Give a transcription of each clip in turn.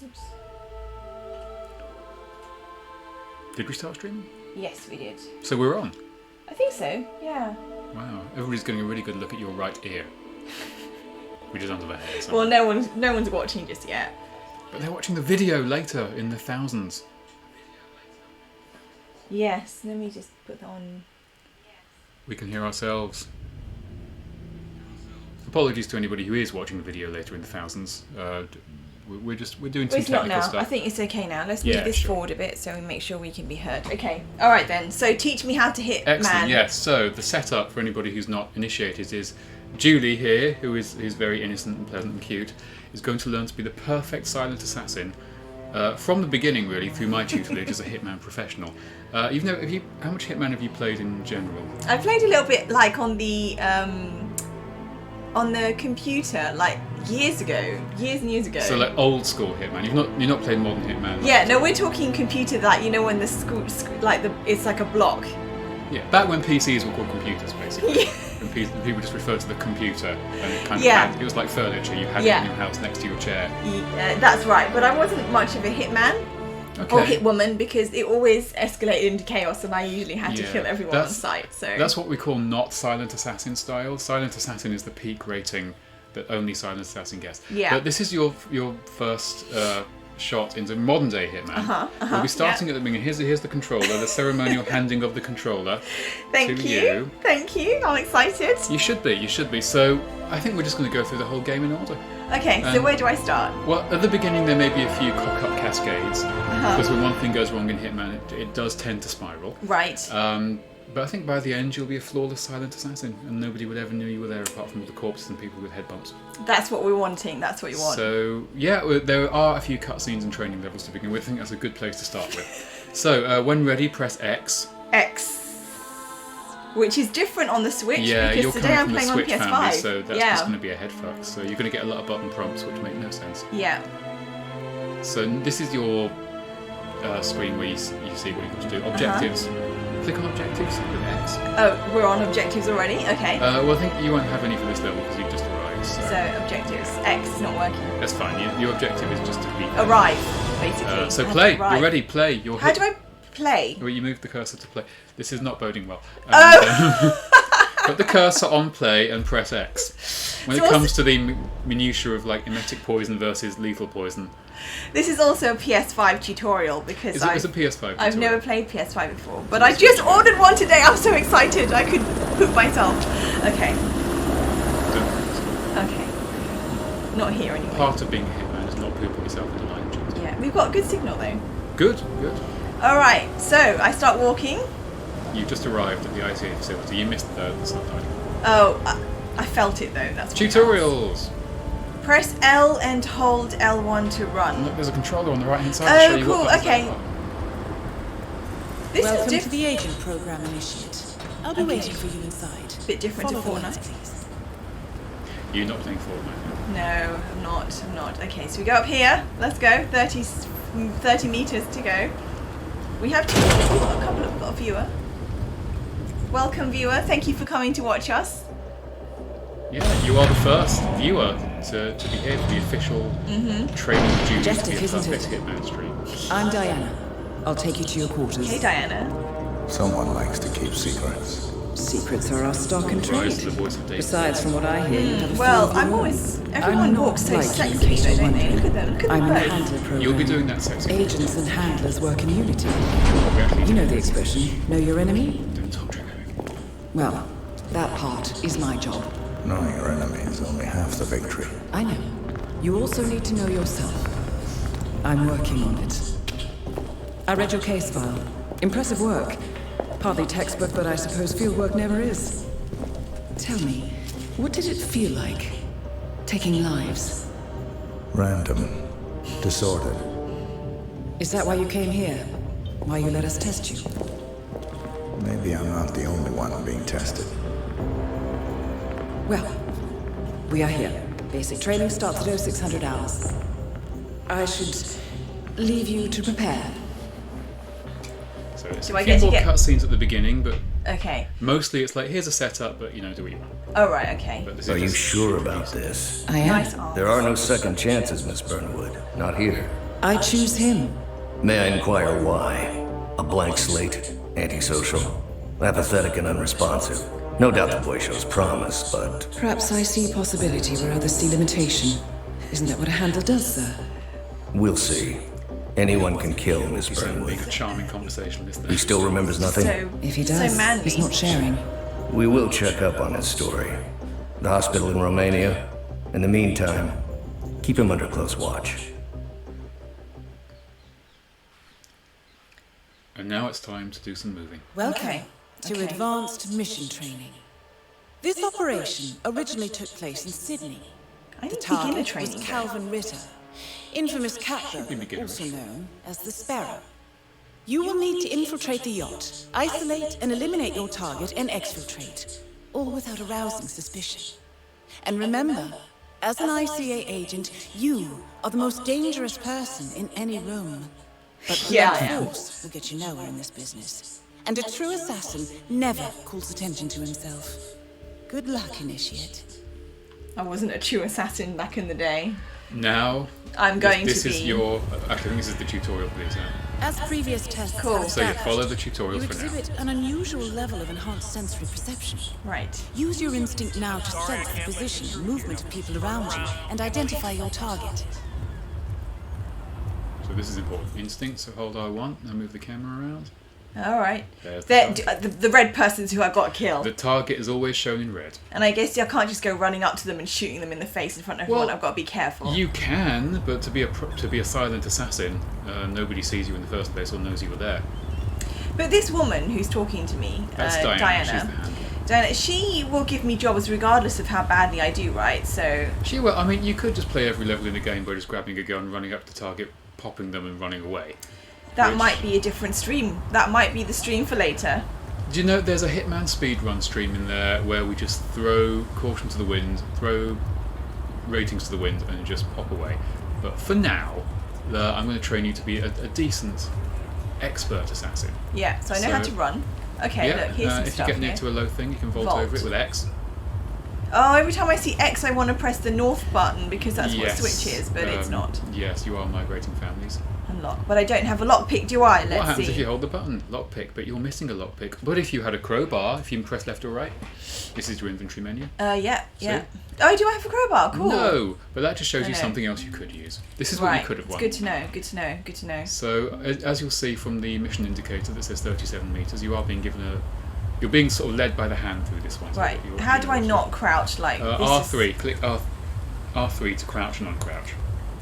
Oops. Did we start streaming? Yes, we did. So we're on? I think so, yeah. Wow. Everybody's getting a really good look at your right ear. Which is under the hair. Well, no one's watching just yet. But they're watching the video later in the thousands. Yes, let me just put that on. We can hear ourselves. Apologies to anybody who is watching the video later in the thousands. We're doing some It's not technical now. stuff. I think it's okay now. Let's move this sure. forward a bit so we make sure we can be heard. Okay. All right then. So teach me how to hit Excellent. man. Yes. So the setup for anybody who's not initiated is Julie here, who's very innocent and pleasant and cute, is going to learn to be the perfect silent assassin from the beginning, really, through my tutelage as a Hitman professional. How much Hitman have you played in general? I played a little bit like on the computer, like years and years ago. So like old school Hitman. You're not playing modern Hitman. Like, yeah, no, we're talking computer, like when the it's like a block. Yeah, back when PCs were called computers, basically. Yeah. And people just referred to the computer, and it kind of it was like furniture. You had it in your house next to your chair. Yeah, that's right. But I wasn't much of a hitman or hitwoman because it always escalated into chaos, and I usually had to kill everyone on sight. So that's what we call not silent assassin style. Silent assassin is the peak rating that only silent assassin gets. Yeah. But this is your first shot into modern day Hitman. We'll be starting at the beginning. Here's the controller, the ceremonial handing of the controller. Thank you. Thank you. I'm excited. You should be. So I think we're just going to go through the whole game in order. Okay, so where do I start? Well, at the beginning there may be a few cock-up cascades, because when one thing goes wrong in Hitman, it does tend to spiral. Right. But I think by the end you'll be a flawless silent assassin, and nobody would ever know you were there apart from all the corpses and people with head bumps. That's what we're wanting. That's what you want. So yeah, there are a few cutscenes and training levels to begin with. I think that's a good place to start with. So when ready, press X. X. Which is different on the Switch because today I'm playing on PS5. Family, so that's just going to be a head fuck. So you're going to get a lot of button prompts which make no sense. Yeah. So this is your screen where you see what you've got to do. Objectives. Click on objectives with X. Oh, we're on objectives already? Okay. Well, I think you won't have any for this level because you've just arrived. So objectives. X is not working. That's fine. Your objective is just to be... Arrive, basically. So play. You're ready. Play. How do I play? Well, you move the cursor to play. This is not boding well. Put the cursor on play and press X. When it comes to the minutiae of like emetic poison versus lethal poison. This is also a PS5 tutorial because it's a PS5 tutorial. I've never played PS5 before, but I just ordered one today. I'm so excited. I could poop myself. Okay. Okay. Not here anymore. Part of being a hitman is not pooping yourself into line. Yeah, we've got a good signal though. Good. All right, so I start walking. You just arrived at the ITA facility. You missed the subtitle. Oh, I felt it though. That's tutorials. Press L and hold L1 to run. Look, there's a controller on the right hand side. To show you cool. Okay. Welcome to the agent program, Initiate. I'll be waiting for you inside. Bit different to Fortnite. Please. You're not playing Fortnite. No, I'm not. Okay, so we go up here. Let's go. 30 meters to go. We have we've got a viewer. Welcome, viewer. Thank you for coming to watch us. Yeah, you are the first viewer to be here for the official training duty to be a perfect Hitman stream. I'm Diana. I'll take you to your quarters. Hey, Diana. Someone likes to keep secrets. Secrets are our stock and trade. Besides, from what I hear, you have a well, few I'm always... Everyone walks so sexy, though, don't they? Look at them. Look at I'm them the both. handler program. You'll be doing that sexy. Agents and handlers work in unity. You know the expression, know your enemy? Don't talk to me. Well, that part is my job. Knowing your enemy is only half the victory. I know. You also need to know yourself. I'm working on it. I read your case file. Impressive work. Partly textbook, but I suppose field work never is. Tell me, what did it feel like? Taking lives? Random. Disordered. Is that why you came here? Why you let us test you? Maybe I'm not the only one being tested. Well, we are here. Basic training starts at 0600 hours. I should leave you to prepare. So it's Do a I few get to more get- cutscenes at the beginning, but Okay. mostly it's like, here's a setup, but do what you want. Oh, right, okay. But this Are is you just- sure about this? I am. Nice arm. There are no second chances, Miss Burnwood. Not here. I choose him. May I inquire why? A blank slate, antisocial, apathetic and unresponsive. No doubt the boy shows promise, but... Perhaps I see possibility where others see limitation. Isn't that what a handler does, sir? We'll see. Anyone can kill Miss He's being a Burnwood. charming conversationalist. He still remembers nothing? So, If he so does, manly. he's not sharing. We will check up on his story. The hospital in Romania. In the meantime, keep him under close watch. And now it's time to do some moving. Welcome to Okay. Advanced Mission Training. This operation originally took place in Sydney. I The need beginner target was training. Calvin Ritter, infamous Be catbird, beginnerish. also known as the Sparrow. You will need to infiltrate the yacht, isolate and eliminate your target, and exfiltrate, all without arousing suspicion. And remember, as an ICA agent, you are the most dangerous person in any room. But Yeah, blunt I am. force will get you nowhere in this business. And a true assassin never calls attention to himself. Good luck, Initiate. I wasn't a true assassin back in the day. Now, I'm going this to is be. your... I think this is the tutorial for these now. As previous tests Cool. have So you established, follow the tutorial you for now. exhibit an unusual level of enhanced sensory perception. Right. Use your instinct now to sense the position and movement of people around you and identify your target. So this is important. Instinct, so hold R1, now move the camera around. All right. There's The red person's who I've got to kill. The target is always shown in red. And I guess I can't just go running up to them and shooting them in the face in front of everyone. Well, I've got to be careful. You can, but to be a silent assassin, nobody sees you in the first place or knows you were there. But this woman who's talking to me, That's Diana. She's the handler. Diana, she will give me jobs regardless of how badly I do, right? So She will. I mean, you could just play every level in the game by just grabbing a gun, running up to the target, popping them, and running away. that Which- might be a different stream. That might be the stream for later. Do you know there's a Hitman speedrun stream in there where we just throw caution to the wind, throw ratings to the wind, and just pop away? But for now, I'm going to train you to be a decent, expert assassin. Yeah, so I know how So- to run. Okay, Yeah, look, here's some if you stuff get near here. to a low thing, you can vault Vault. over it with X. Oh, every time I see X, I want to press the north button because that's Yes. what switch is, but it's not. Yes, you are migrating families. Unlock. But I don't have a lockpick, do I? What Let's happens if see. you hold the button? Lockpick, but you're missing a lockpick. But if you had a crowbar, if you press left or right, this is your inventory menu. Yeah. Oh, do I have a crowbar? Cool. No, but that just shows I you know. something else you could use. This is what Right. you could have It's won. good to know. Good to know. Good to know. So, as you'll see from the mission indicator that says 37 meters, you are being given you're being sort of led by the hand through this one. So Right. you're- How do I not crouch like this? R3. Click R3 to crouch and uncrouch.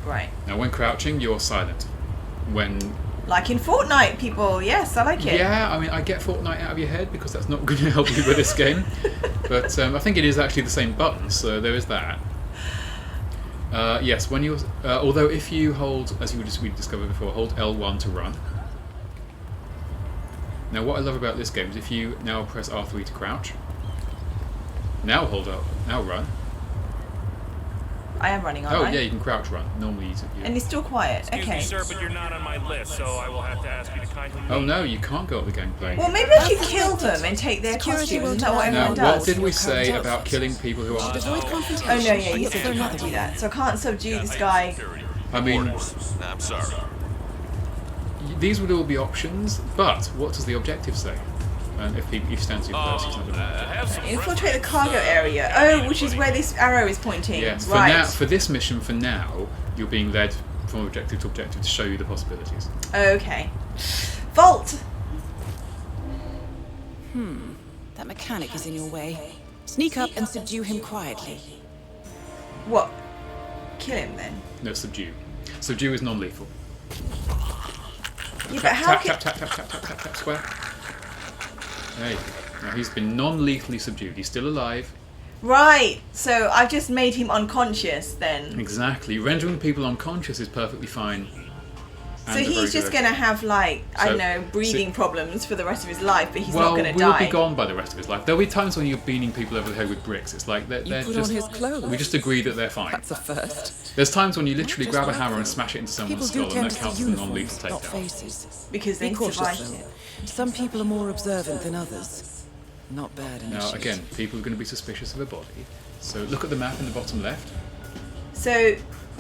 Right. Now, when crouching, you're silent. When Like in Fortnite, people. Yes, I like it. Yeah, I mean, I get Fortnite out of your head because that's not going to help you with this game. But I think it is actually the same button, so there is that. Yes, when you although if you hold, as we discovered before, hold L1 to run. Now, what I love about this game is if you now press R3 to crouch. Now hold up. Now run. I am running, aren't Oh I? yeah, you can crouch run. Normally you And it's still quiet. Excuse Okay. me, sir, but you're not on my list, so I will have to ask you to kindly Oh leave. no, you can't go up the gameplay. Well, maybe I should kill them and take their Security costumes. will Isn't that what deny Now, everyone what does? did we say about killing people who aren't? Avoid confrontation. Oh no, yeah, you Look said for you another can't do way. that. So I can't subdue this guy. I mean, I'm sorry. these would all be options, but what does the objective say? And if he stands you first, he's not going to. Have some Infiltrate the cargo area. Oh, which is where this arrow is pointing. Yes, for right. now, for this mission, for now, you're being led from objective to objective to show you the possibilities. Okay. Vault. That mechanic is in your way. Sneak up and subdue him quietly. What? Kill him then. No, subdue. Subdue is non-lethal. Yeah, but how Tap, can? tap, tap, tap, tap, tap, tap, tap, square. There you go. Now he's been non-lethally subdued. He's still alive. Right. So I've just made him unconscious then. Exactly. Rendering people unconscious is perfectly fine. So and a very he's just good- gonna have like I So- don't know breathing problems for the rest of his life, but he's well, not gonna we'll die. be gone by the rest of his life. There'll be times when you're beating people over the head with bricks. It's like they're put just. on his clothes. We just agree that they're fine. That's a first. There's times when you literally Just grab a like hammer and them. smash it into People someone's do skull, and tend that to counts see as a non-lethal uniforms, not takedown. faces. Because they Be cautious, survived though. it. Some people are more observant than others. Not bad, Now, initiate. again, people are going to be suspicious of a body. So look at the map in the bottom left, So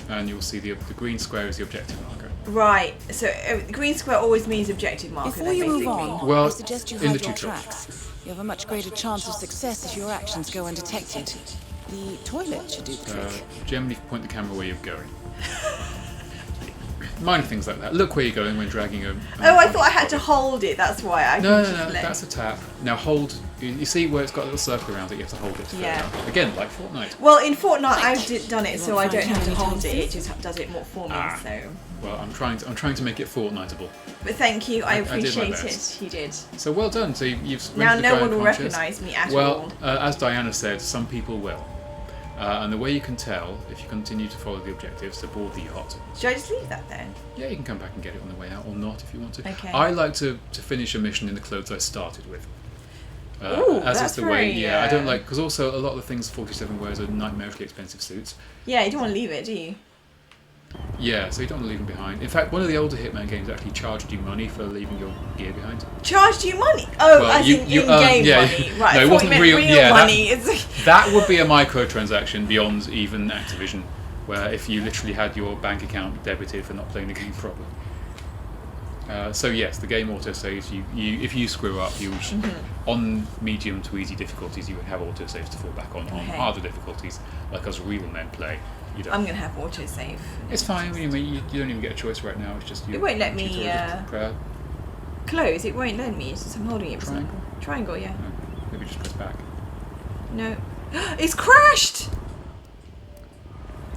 and you'll see the green square is the objective marker. Right. So green square always means objective marker. Before then, you move basically. on, Well, I suggest you in hide the your tutelage. tracks. You have a much greater chance of success if your actions go undetected. The toilet should do the trick. Generally point the camera where you're going. Minor things like that. Look where you're going when dragging a... Oh, I thought I had to hold it. That's why I. No, just let- that's a tap. Now hold... You see where it's got a little circle around it? You have to hold it to fill it Yeah. up. Again, like Fortnite. Well, in Fortnite, I've done it You so won't I don't find have to any hold it. time It just does it more for me. Ah. So, Well, I'm trying to make it Fortniteable. but thank you. I I did my appreciate best. it. You did. So well done. So you've Now rendered the no guy one will unconscious. recognise me at Well, all. as Diana said, some people will. And the way you can tell, if you continue to follow the objectives to board the yacht, Should I just leave that there? yeah, you can come back and get it on the way out, or not if you want to. Okay. I like to finish a mission in the clothes I started with. Ooh, as that's is the way. very, Yeah, I don't like, because also a lot of the things 47 wears are nightmarishly expensive suits. Yeah, you don't want to leave it, do you? Yeah, so you don't want to leave them behind. In fact, one of the older Hitman games actually charged you money for leaving your gear behind. Charged you money? Oh, Well, as you- in you in-game earn- yeah. money. Right, No, I it thought wasn't you meant real- real yeah, that- money. It's That would be a microtransaction beyond even Activision, where if you literally had your bank account debited for not playing the game properly. So yes, the game autosaves. You if you screw up, you on medium to easy difficulties, you would have autosaves to fall back on. On Okay. harder difficulties, like as real men play, you don't. I'm going to have autosave. It's fine. You don't even get a choice right now. It's just you. It won't let me, tutorial prayer. Close, it won't let me. It's just I'm holding it for Triangle? Triangle, yeah. No, maybe just press back. No. It's crashed!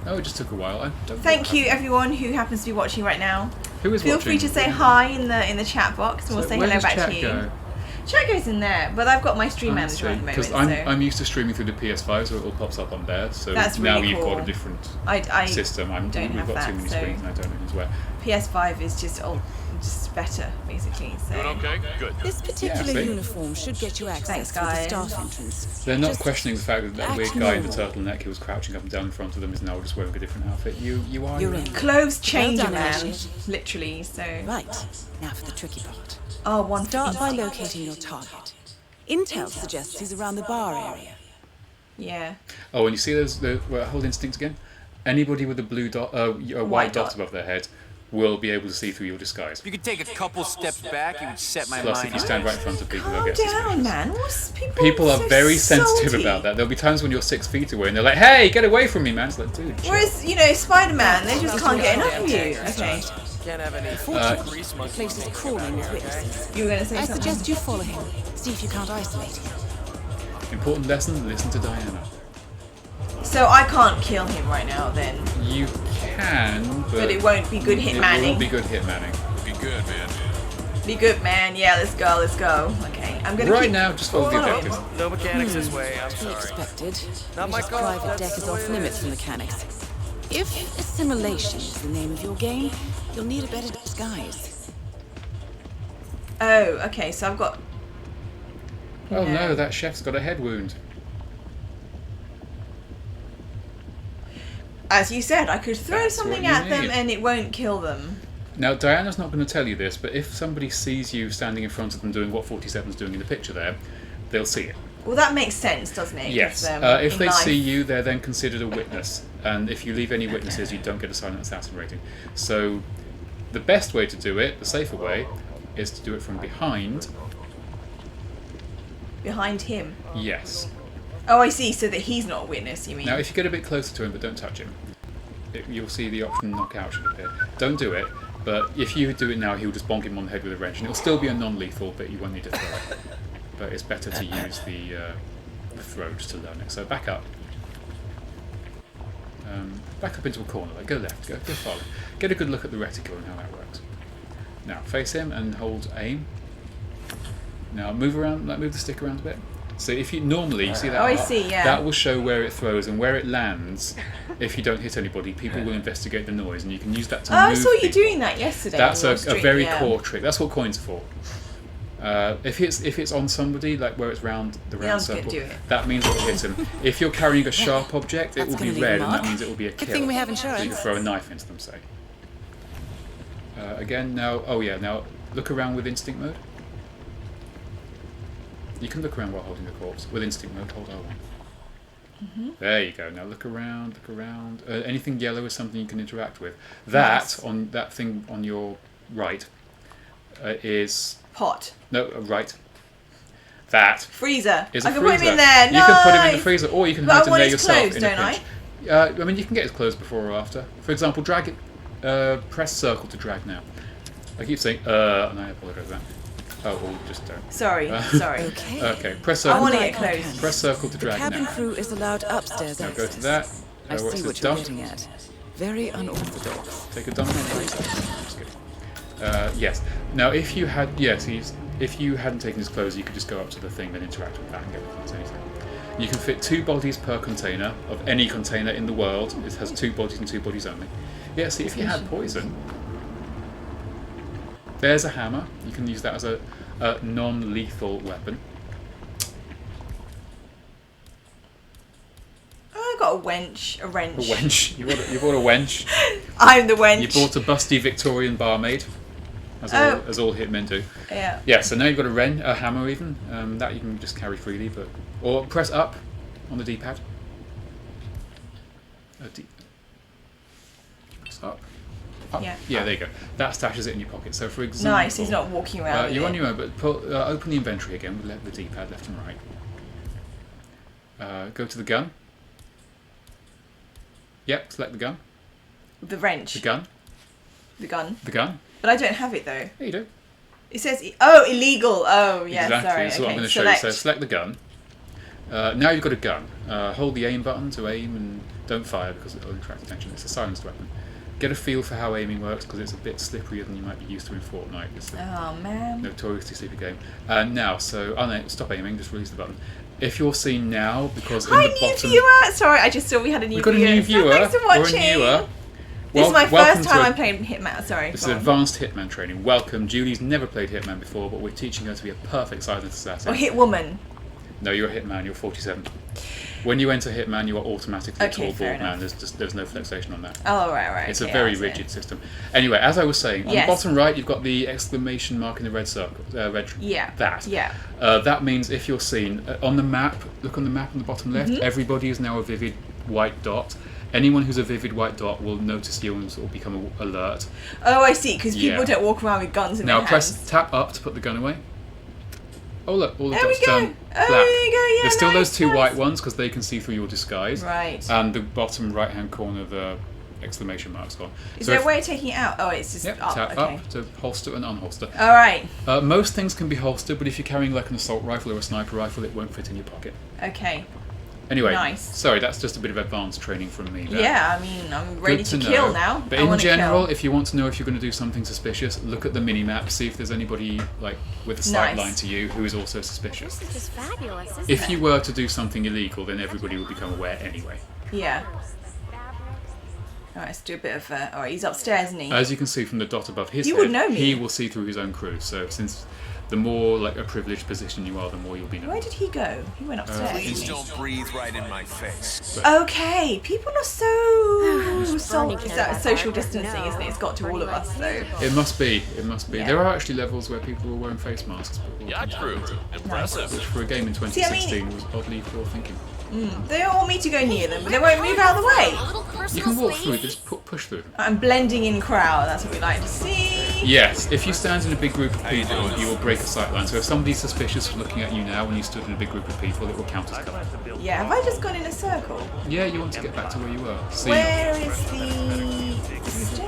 Oh, it just took a while. I don't know Thank what you everyone who happens to be watching right now. happened. Who is Feel watching? free to say hi in the chat box and we'll So say where hello does back chat to you. go? Chat goes in there, but I've got my stream manager at the moment, Because so I'm used to streaming through the PS5, so it all pops up on there. So That's now really you've got cool. a different I system. don't We've have got that, too many so- screens, and I don't know who's where. PS5 is just better, basically. So Doing okay? Good. This particular see? uniform should get you access Thanks, to the guys. staff entrance. They're not Just questioning the fact that that weird act guy in the normal. turtleneck who was crouching up and down in front of them is now just wearing a different outfit. You are. You're in. clothes change Well a done, man, Ashley. literally. So Right, now for the tricky part. oh, one Start by locating your target. Intel suggests he's around the bar area. Yeah. Oh, and you see those? Hold instinct again. Anybody with a blue dot, a white White dot dot. above their head, will be able to see through your disguise. If you could take a couple steps back, it would set my Plus, mind if you at stand right in front of people, they'll Calm get down, suspicious. man. What's People are so very sensitive salty? about that. There'll be times when you're 6 feet away and they're like, "Hey, get away from me, man!" It's like, dude. chill. Whereas, Spider-Man, they just can't get enough of you. Okay. Can't have any grease The monkey. place is crawling with witnesses. You were going to say I something? suggest you follow him. See if you can't isolate him. Important lesson: listen to Diana. So I can't kill him right now, then. You can, But it won't be good It hitmanning. will be good hitmanning. Be good, man. Be good, man. Yeah, let's go, let's go. Okay, I'm gonna Right keep now, just follow the following objectives. him. No mechanics this way, I'm To be sorry. expected. Not my This call, private that's deck is the way off it limits is. for mechanics. If assimilation is the name of your game, you'll need a better disguise. Oh, okay. So I've got. Oh No. no, that chef's got a head wound. As you said, I could throw That's something what you at them need. and it won't kill them. Now, Diana's not going to tell you this, but if somebody sees you standing in front of them doing what 47's doing in the picture there, they'll see it. Well, that makes sense, doesn't it? Yes. 'Cause, If in they life- see you, they're then considered a witness. And if you leave any witnesses, you don't get a silent assassin rating. So, the best way to do it, the safer way, is to do it from behind. behind him. Yes. Oh, I see. So that he's not a witness. You mean? Now, if you get a bit closer to him, but don't touch him, you'll see the option knockout should appear. Don't do it, but if you do it now, he'll just bonk him on the head with a wrench, and it'll still be a non-lethal, but you won't need to throw it. But it's better to use the throw just to learn it. So back up. Back up into a corner. Like, go left. Go forward. Get a good look at the reticle and how that works. Now face him and hold aim. Now move around. Move the stick around a bit. So if you normally you see that, Oh, I see, yeah. that will show where it throws and where it lands. If you don't hit anybody, people will investigate the noise, and you can use that to Oh, I move saw you people. doing that yesterday. That's on a your stream, very yeah. core trick. That's what coins are for. If it's on somebody, like where it's round the round I was gonna circle, do it. that means it'll hit them. If you're carrying a sharp object, it That's will be gonna leave a red, and that mark. means it will be a kill. Good thing we have So you can insurance. throw a knife into them, say. Again, now, oh yeah, now look around with instinct mode. You can look around while holding the corpse. With instinct mode, hold R1. There you go. Now look around, look around. Anything yellow is something you can interact with. That on that thing on your right is Pot. no right. That Freezer. is a I can freezer. put him in there. You can put him in the Nice. freezer, or you can But hide I him want there his yourself clothes, in a don't I? pinch. I mean, you can get his clothes before or after. For example, drag it. Press circle to drag now. I keep saying and I apologise for that. Oh, well, just don't. Sorry. Sorry. Okay. Okay, press I circle. want to Like get my close. hands. Press circle to The drag cabin now. crew is allowed upstairs Now access. go to that. I Where it see says what you're dump. getting at. Very unorthodox. Take a dump. Just kidding. Yes. Now, if you had, if you hadn't taken his clothes, you could just go up to the thing, then interact with that and get with it. Anything. You can fit 2 bodies per container of any container in the world. It has 2 bodies and 2 bodies only. Yeah. See, if you had poison, there's a hammer. You can use that as a non-lethal weapon. I got a wench. A wrench. A wench. You bought a wench. I'm the wench. You bought a busty Victorian barmaid, as all hitmen do. Yeah. Yeah, so now you've got a hammer even. That you can just carry freely, or press up on the D-pad. Press up. Up. Yeah. There you go. That stashes it in your pocket. So for example, Nice. He's not walking around. with you're it. on your own, but open the inventory again with the D-pad left and right. Go to the gun. Yep, select the gun. The wrench. The gun. The gun. The gun. But I don't have it though. There you do. It says illegal. Oh yeah. Exactly. Sorry. That's Okay. what I'm going to show you. So select the gun. Now you've got a gun. Hold the aim button to aim and don't fire because it'll attract attention. It's a silenced weapon. Get a feel for how aiming works because it's a bit slipperier than you might be used to in Fortnite. It's a Oh man. notoriously sleepy game. Now, no, stop aiming. Just release the button. If you're seen now, because Hi, in the new bottom, viewer. Sorry, I just saw we had a new we've got a viewer. new viewer Thanks for or watching. a newer. This is my Welcome first to time a- I'm playing Hitman. Sorry. This is go on. advanced Hitman training. Welcome. Julie's never played Hitman before, but we're teaching her to be a perfect silent assassin. Or Hit Woman. No, you're a Hitman. You're 47. When you enter Hitman, you are automatically Okay, a tall, fair bald man. enough. There's no flexation on that. Oh right. It's okay, a very I see. rigid system. Anyway, as I was saying, on Yes. the bottom right, you've got the exclamation mark in the red circle. Yeah. That. Yeah. That means if you're seen on the map, look on the map on the bottom left. Mm-hmm. Everybody is now a vivid white dot. Anyone who's a vivid white dot will notice you and sort of become alert. Oh, I see. Because Yeah. people don't walk around with guns in Now their press hands. tap up to put the gun away. Oh look, all the There we dots go. turn Oh, black. there you go. Yeah. There's still nice, those 2 nice. white ones because they can see through your disguise. Right. And the bottom right-hand corner, the exclamation mark's gone. Is So there if- a way of taking it out? Oh, it's just Yep, up. tap Okay. up to holster and unholster. All right. Most things can be holstered, but if you're carrying like an assault rifle or a sniper rifle, it won't fit in your pocket. Okay. Anyway, Nice. sorry, that's just a bit of advanced training from me there. Yeah. I mean, I'm ready Good to know. kill now. But I in wanna general, kill. if you want to know if you're going to do something suspicious, look at the mini-map, see if there's anybody like with a sight Nice. line to you who is also suspicious. This is fabulous, isn't If it? you were to do something illegal, then everybody would become aware anyway. Yeah. All right. Let's do a bit of. All right. He's upstairs, isn't he? As you can see from the dot above his You head, would know me. he will see through his own crew. So since the more like a privileged position you are, the more you'll be known. Where did he go? He went upstairs. Please didn't don't breathe right in my face. he? Okay. People are so Burning it's care that about social that. distancing, No. isn't it? It's got to all of us. So. It must be. It must be. Yeah. There are actually levels where people were wearing face masks. But Yacht crew. Impressive. which for a game in See, I mean- 2016 was oddly forward thinking. They don't want me to go near them, but they won't move out of the way. A little You personal can walk space. through, just push through them. I'm blending in crowd. That's what we like to see. Yes, if you stand in a big group of people, you will break a sight line. So if somebody's suspicious for looking at you now when you stood in a big group of people, it will count as cover. Yeah. Have I just gone in a circle? Yeah, you want to get back to where you were. See, Where is the stairs?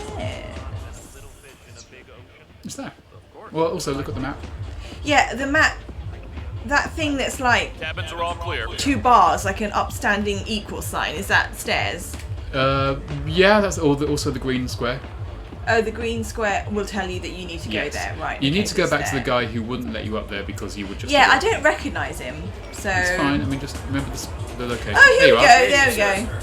it's there. Well, also look at the map. Yeah, the map. That thing that's like Cabins are all clear. 2 bars, like an upstanding equal sign. Is that stairs? Yeah, that's also the green square. Oh, the green square will tell you that you need to go Yes. there, right? You okay, need to go it's back to the there. guy who wouldn't let you up there because you would just. Yeah, I don't recognise him, so. It's fine. I mean, just remember the location. Oh, here we you go. are. There we go.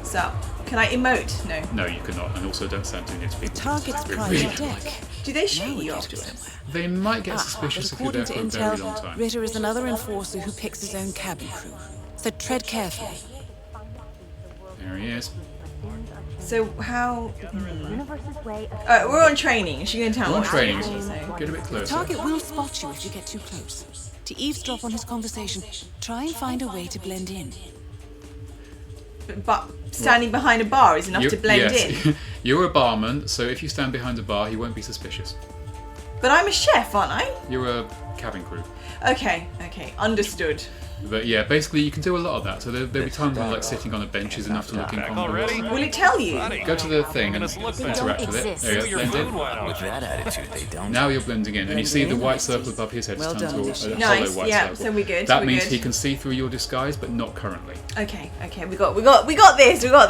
So, can I emote? No. No, you cannot, and also don't stand too near to people. Target's It's private really deck. annoying. Do they shoot Now we're you getting afterwards? somewhere. They might get But suspicious if you're there according for to a very long intel, time. Ritter is another enforcer who picks his own cabin crew. So tread carefully. There he is. So how? Universe's way of We're on training. Is she going to tell We're me? on training. what to say? Get a bit closer. Target will spot you if you get too close. To eavesdrop on his conversation, try and find a way to blend in. But standing behind a bar is enough to blend in. You're a barman, so if you stand behind a bar, he won't be suspicious. But I'm a chef, aren't I? You're a cabin crew. Okay, understood. But yeah, basically you can do a lot of that. So there'll be times when like sitting on a bench is enough to look incongruous. Will it tell you? Go to the thing and interact with it. There you go, blend in. With that attitude, they don't. Now you're blending in, and you see the white circle above his head is Well turned done. to a Nice, hollow white yeah, circle. so we're good, That we're means good. he can see through your disguise, but not currently. Okay, we got this. Okay, You got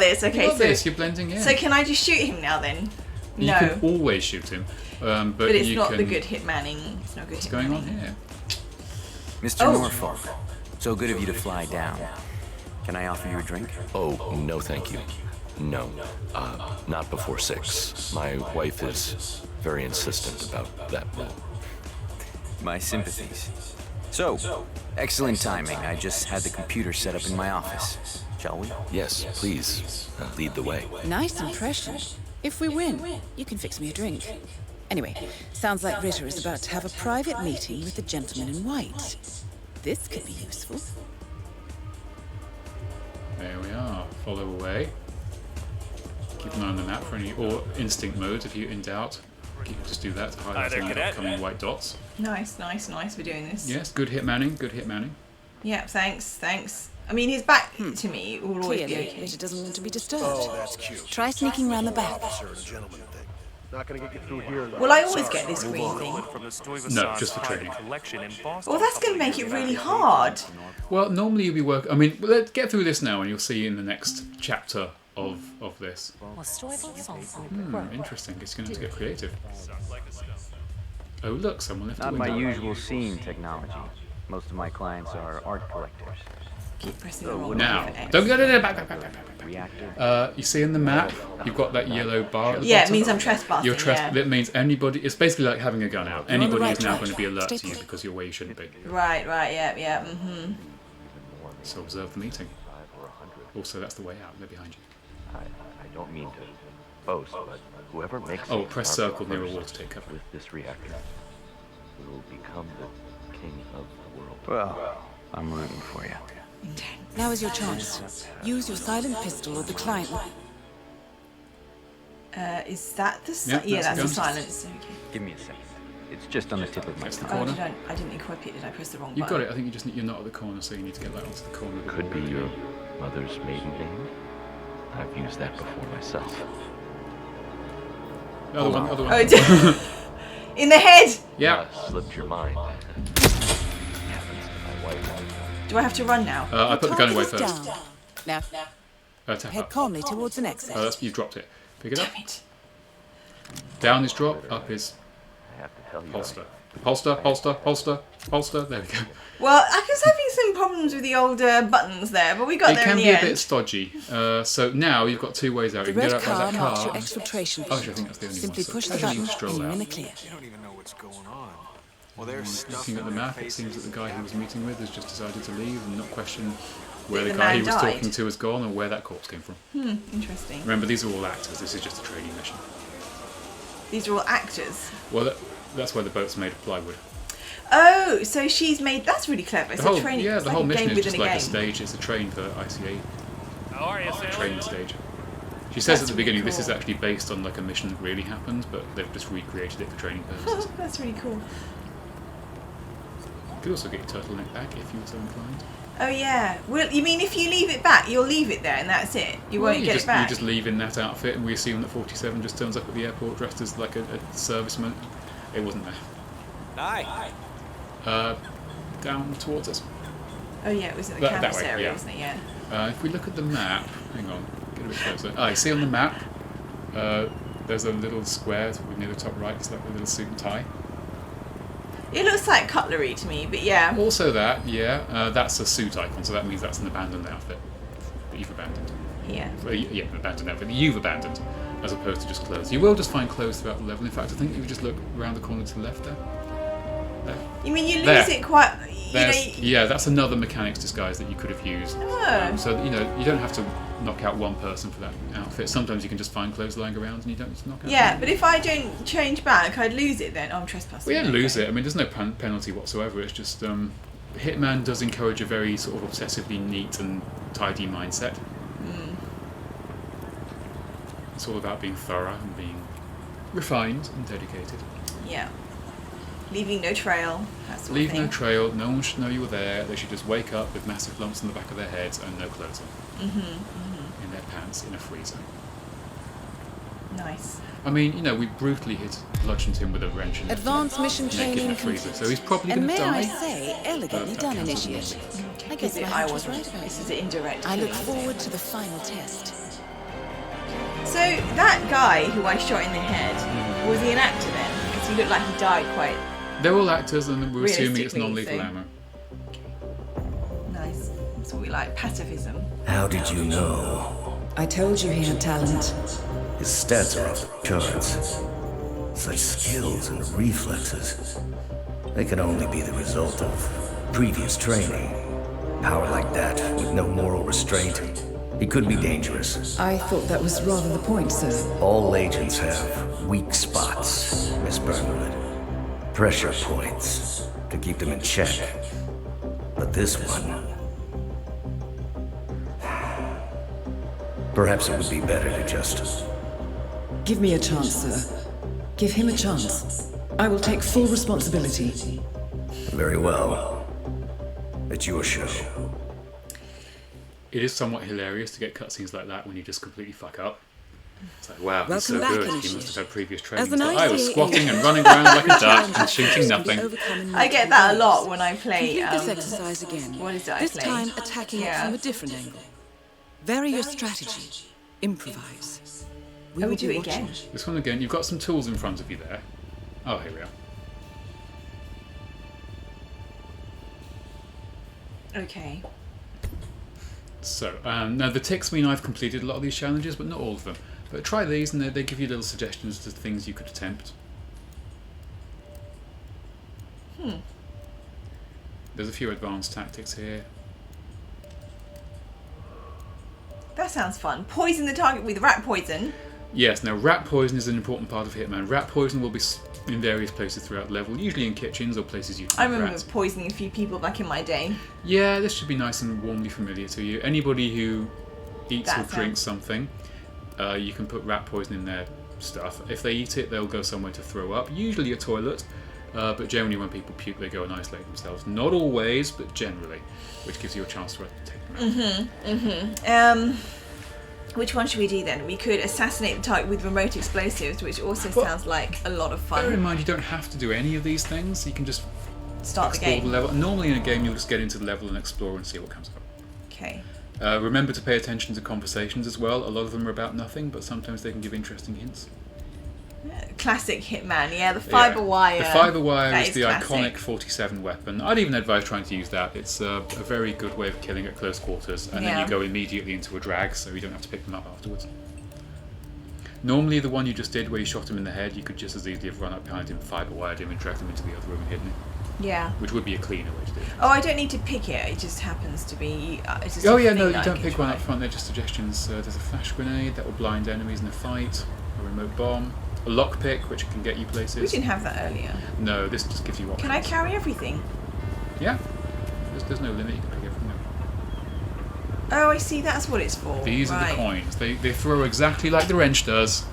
this, you're blending in. so can I just shoot him now then? You No. can always shoot him, but But it's you not can... the good hitmanning. It's not good What's hitmanning. going on here? Mr. Oh. Norfolk, so good of you to fly down. Can I offer you a drink? Oh, no thank you. No. Not before 6. My wife is very insistent about that rule. My sympathies. So, excellent timing. I just had the computer set up in my office. Shall we? Yes, please, lead the way. Nice impression. If we win, you can fix me a drink. Anyway, sounds like Ritter is about to have a private meeting with the gentleman in white. This could be useful. There we are. Follow away. Keep an eye on the map for any or instinct modes if you're in doubt. You can just do that to highlight any upcoming white dots. Nice. We're doing this. Yes, good hitmanning. Yeah, thanks. I mean, his back to me will always be Clearly, okay. Ritter doesn't want to be disturbed. Oh, that's cute. Try sneaking round the back. Officer and a gentleman thing. Not gonna get you through here. Will I always get this green thing? No, just for training. Well, that's going to make it really hard. Well, normally you'll be working... I mean, let's get through this now and you'll see in the next chapter of this. Interesting. It's going to have to get creative. Oh, look, someone left a Not window. my usual scene technology. Most of my clients are art collectors. Keep pressing the wrong Now, button for X. don't go back. Reactor. You see in the map, you've got that yellow bar at the Yeah, it bottom. means I'm trespassing. You're yeah. That means anybody... It's basically like having a gun out. Anybody right is now track. going to be alert Stay to you put. because you're where you shouldn't be. Right, yeah. So observe the meeting. Also, that's the way out. They're behind you. I don't mean to boast, but whoever makes Oh, it press mark circle near a first wall to take cover. with this reactor will become the king of the world. Well, I'm rooting for you. Now is your chance. Use your silent pistol or the client will... Is that the Yeah, yeah, that's that's the the gun. silence. Okay. Give me a second. It's just on the tip of my That's the tongue. corner. I didn't equip it. Did I press the wrong You've got button? it. I think you just you're not at the corner, so you need to get that onto the corner. Of the Could be wall. your mother's maiden name. I've used that before myself. The other one. Oh, it did. In the head. Yeah. Slipped your mind. Happens to my wife. Do I have to run now? I put the gun away Target is first. down. Now, Tap head up. calmly towards an exit. That's, you've dropped it. Pick it up. Damn it. Down is drop. Up is I have to tell you. holster. Holster. There we go. Well, I was having some problems with the old buttons there, but we got It there can in be the a end. bit stodgy. So now you've got two ways out. The You can red get out by car that marks car. your exfiltration Oh, I point. think that's the only Simply one. push So the casually button stroll and you're in the out. clear. You don't even know what's going on. Well, there's stuff Looking at the on your map, it face seems that the guy that he was meeting with has just decided to leave and not question where The the guy he man was died. talking to has gone or where that corpse came from. Interesting. Remember, these are all actors. This is just a training mission. These are all actors. Well, that's why the boat's made of plywood. Oh, so she's made. That's really clever. It's The whole, a training. yeah, it's the like whole a mission game is just within like a a game. stage. It's a train for ICA. How are you, Training sailor? stage. She says That's at the really beginning this cool. is actually based on like a mission that really happened, but they've just recreated it for training purposes. That's really cool. You could also get your turtleneck back if you were so inclined. Oh yeah. Well, you mean if you leave it back, you'll leave it there and that's it. You won't you get just, it back. You just leave in that outfit, and we assume that 47 just turns up at the airport dressed as like a serviceman. It wasn't there. Hi. Down towards us. Oh yeah, it was at the That campus way, area, yeah. wasn't it? Yeah. If we look at the map, hang on, get a bit closer. You see on the map, there's a little square near the top right. It's like a little suit and tie. It looks like cutlery to me, but yeah. Also that, yeah, that's a suit icon, so that means that's an abandoned outfit that you've abandoned. Yeah. Well, yeah, an abandoned outfit that you've abandoned, as opposed to just clothes. You will just find clothes throughout the level. In fact, I think you would just look around the corner to the left there. There. You mean you lose There. it quite? You know. Yeah, that's another mechanics disguise that you could have used. Oh. So, you know, you don't have to knock out one person for that outfit. Sometimes you can just find clothes lying around and you don't need to knock out Yeah, one. but if I don't change back, I'd lose it then. Oh, I'm trespassing. We don't Okay. lose it. I mean, there's no penalty whatsoever. It's just Hitman does encourage a very sort of obsessively neat and tidy mindset. It's all about being thorough and being refined and dedicated. Yeah. Leaving no trail. That sort Leave of thing. no trail. No one should know you were there. They should just wake up with massive lumps on the back of their heads and no clothes on. In their pants in a freezer. Nice. I mean, you know, we brutally bludgeoned him with a wrench and Advanced mission naked in training a freezer, complete. so he's probably And going to may die. I say, elegantly That done, counts as Initiate. one. I guess my I hunch was wasn't. right about This you. is an indirect. I look clue. forward to the final test. So that guy who I shot in the head, was he an actor then? Because he looked like he died quite They're all actors, and we're assuming it's realistically, non-lethal so- ammo. nice. That's what we like. Pacifism. How did you know? I told you he had talent. His stats are off the charts. Such skills and reflexes. They can only be the result of previous training. Power like that, with no moral restraint, he could be dangerous. I thought that was rather the point, sir. All agents have weak spots, Miss Burnwood. Pressure points to keep them in check. But this one... Perhaps it would be better to just... Give me a chance, sir. Give him a chance. I will take full responsibility. Very well. It's your show. It is somewhat hilarious to get cutscenes like that when you just completely fuck up. It's like, wow, he's so Welcome back, good. He Initiate. must have had previous training. As an But I was ICA squatting and agent, running around like a duck challenges and shooting can be nothing. overcome in I get multiple that a ways. lot when I play. Complete this exercise again. What is it I This play? time attacking it Yeah. from a different angle. Vary your strategy. Improvise. We Oh, we will do be it watching. again. This one again, you've got some tools in front of you there. Oh, here we are. Okay. So, now the ticks mean I've completed a lot of these challenges, but not all of them. But try these and they give you little suggestions to things you could attempt. There's a few advanced tactics here. That sounds fun. Poison the target with rat poison. Yes, now rat poison is an important part of Hitman. Rat poison will be in various places throughout the level, usually in kitchens or places you I can remember rats. poisoning a few people back in my day. Yeah, this should be nice and warmly familiar to you. Anybody who eats That or drinks sounds- something, you can put rat poison in their stuff. If they eat it, they'll go somewhere to throw up, usually a toilet, but generally when people puke, they go and isolate themselves. Not always, but generally, which gives you a chance to take them out. Which one should we do then? We could assassinate the target with remote explosives, which also sounds like a lot of Bear in fun. mind, you don't have to do any of these things. You can just Start the explore game. the level. Normally in a game, you'll just get into the level and explore and see what comes up. Okay. Remember to pay attention to conversations as well. A lot of them are about nothing, but sometimes they can give interesting hints. Classic Hitman, yeah, the fiber Yeah. wire. The fiber wire That is the classic. iconic 47 weapon. I'd even advise trying to use that. It's a very good way of killing at close quarters, and then Yeah. you go immediately into a drag, so you don't have to pick them up afterwards. Normally, the one you just did, where you shot him in the head, you could just as easily have run up behind him, fiber wired him, and dragged him into the other room and hidden him, Yeah. which would be a cleaner way to do it. Oh, I don't need to pick it. It just happens to be. It's just Oh a yeah, thing no, that you I don't can pick one try. up front. They're just suggestions. There's a flash grenade that will blind enemies in a fight, a remote bomb, a lockpick which can get you places. We didn't have that earlier. No, this just gives you options. Can I carry everything? Yeah. There's no limit. You can pick everything up. Oh, I see. That's what it's for. These are the Right. coins. They throw exactly like the wrench does,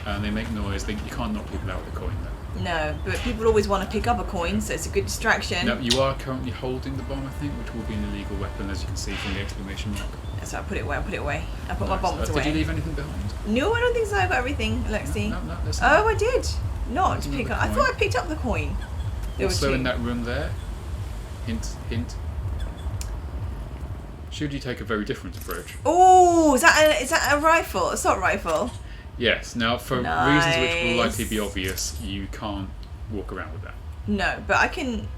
and they make noise. You can't knock people out with a coin though. No, but people always want to pick up a coin, so it's a good distraction. No, you are currently holding the bomb, I think, which will be an illegal weapon, as you can see from the exclamation mark. So I put it away. I put it away. I put my Nice. bombs away. Did you leave anything behind? No, I don't think so. I got everything. Let's see. No, that's Oh, I did. Not There's to pick another up. I coin. thought I picked up the coin. There were Also two. in that room there, hint, hint, should you take a very different approach? Oh, is that a rifle? Assault rifle. Yes. Now, for reasons which will likely Nice. be obvious, you can't walk around with that. No, but I can.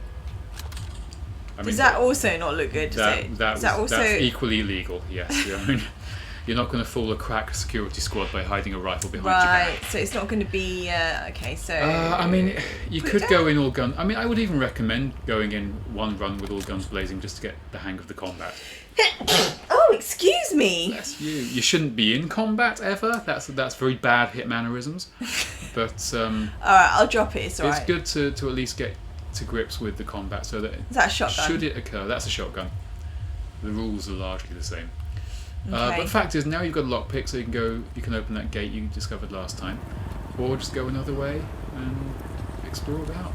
I Does that also not look good? That's equally illegal. Yes. Yeah, I mean, you're not going to fool a crack security squad by hiding a rifle behind your back. Right, so it's not going to be okay. So I mean, you Put could it go in all guns. I mean, I would even recommend going in one run with all guns blazing just to get the hang of the combat. Oh, excuse me. That's you. You shouldn't be in combat ever. That's very bad hit mannerisms. But All right, I'll drop it. It's all it's right. good to at least get to grips with the combat so that Is that a shotgun? should it occur, that's a shotgun. The rules are largely the same. Okay. But the fact is, now you've got a lockpick, so you can open that gate you discovered last time, or just go another way and explore about,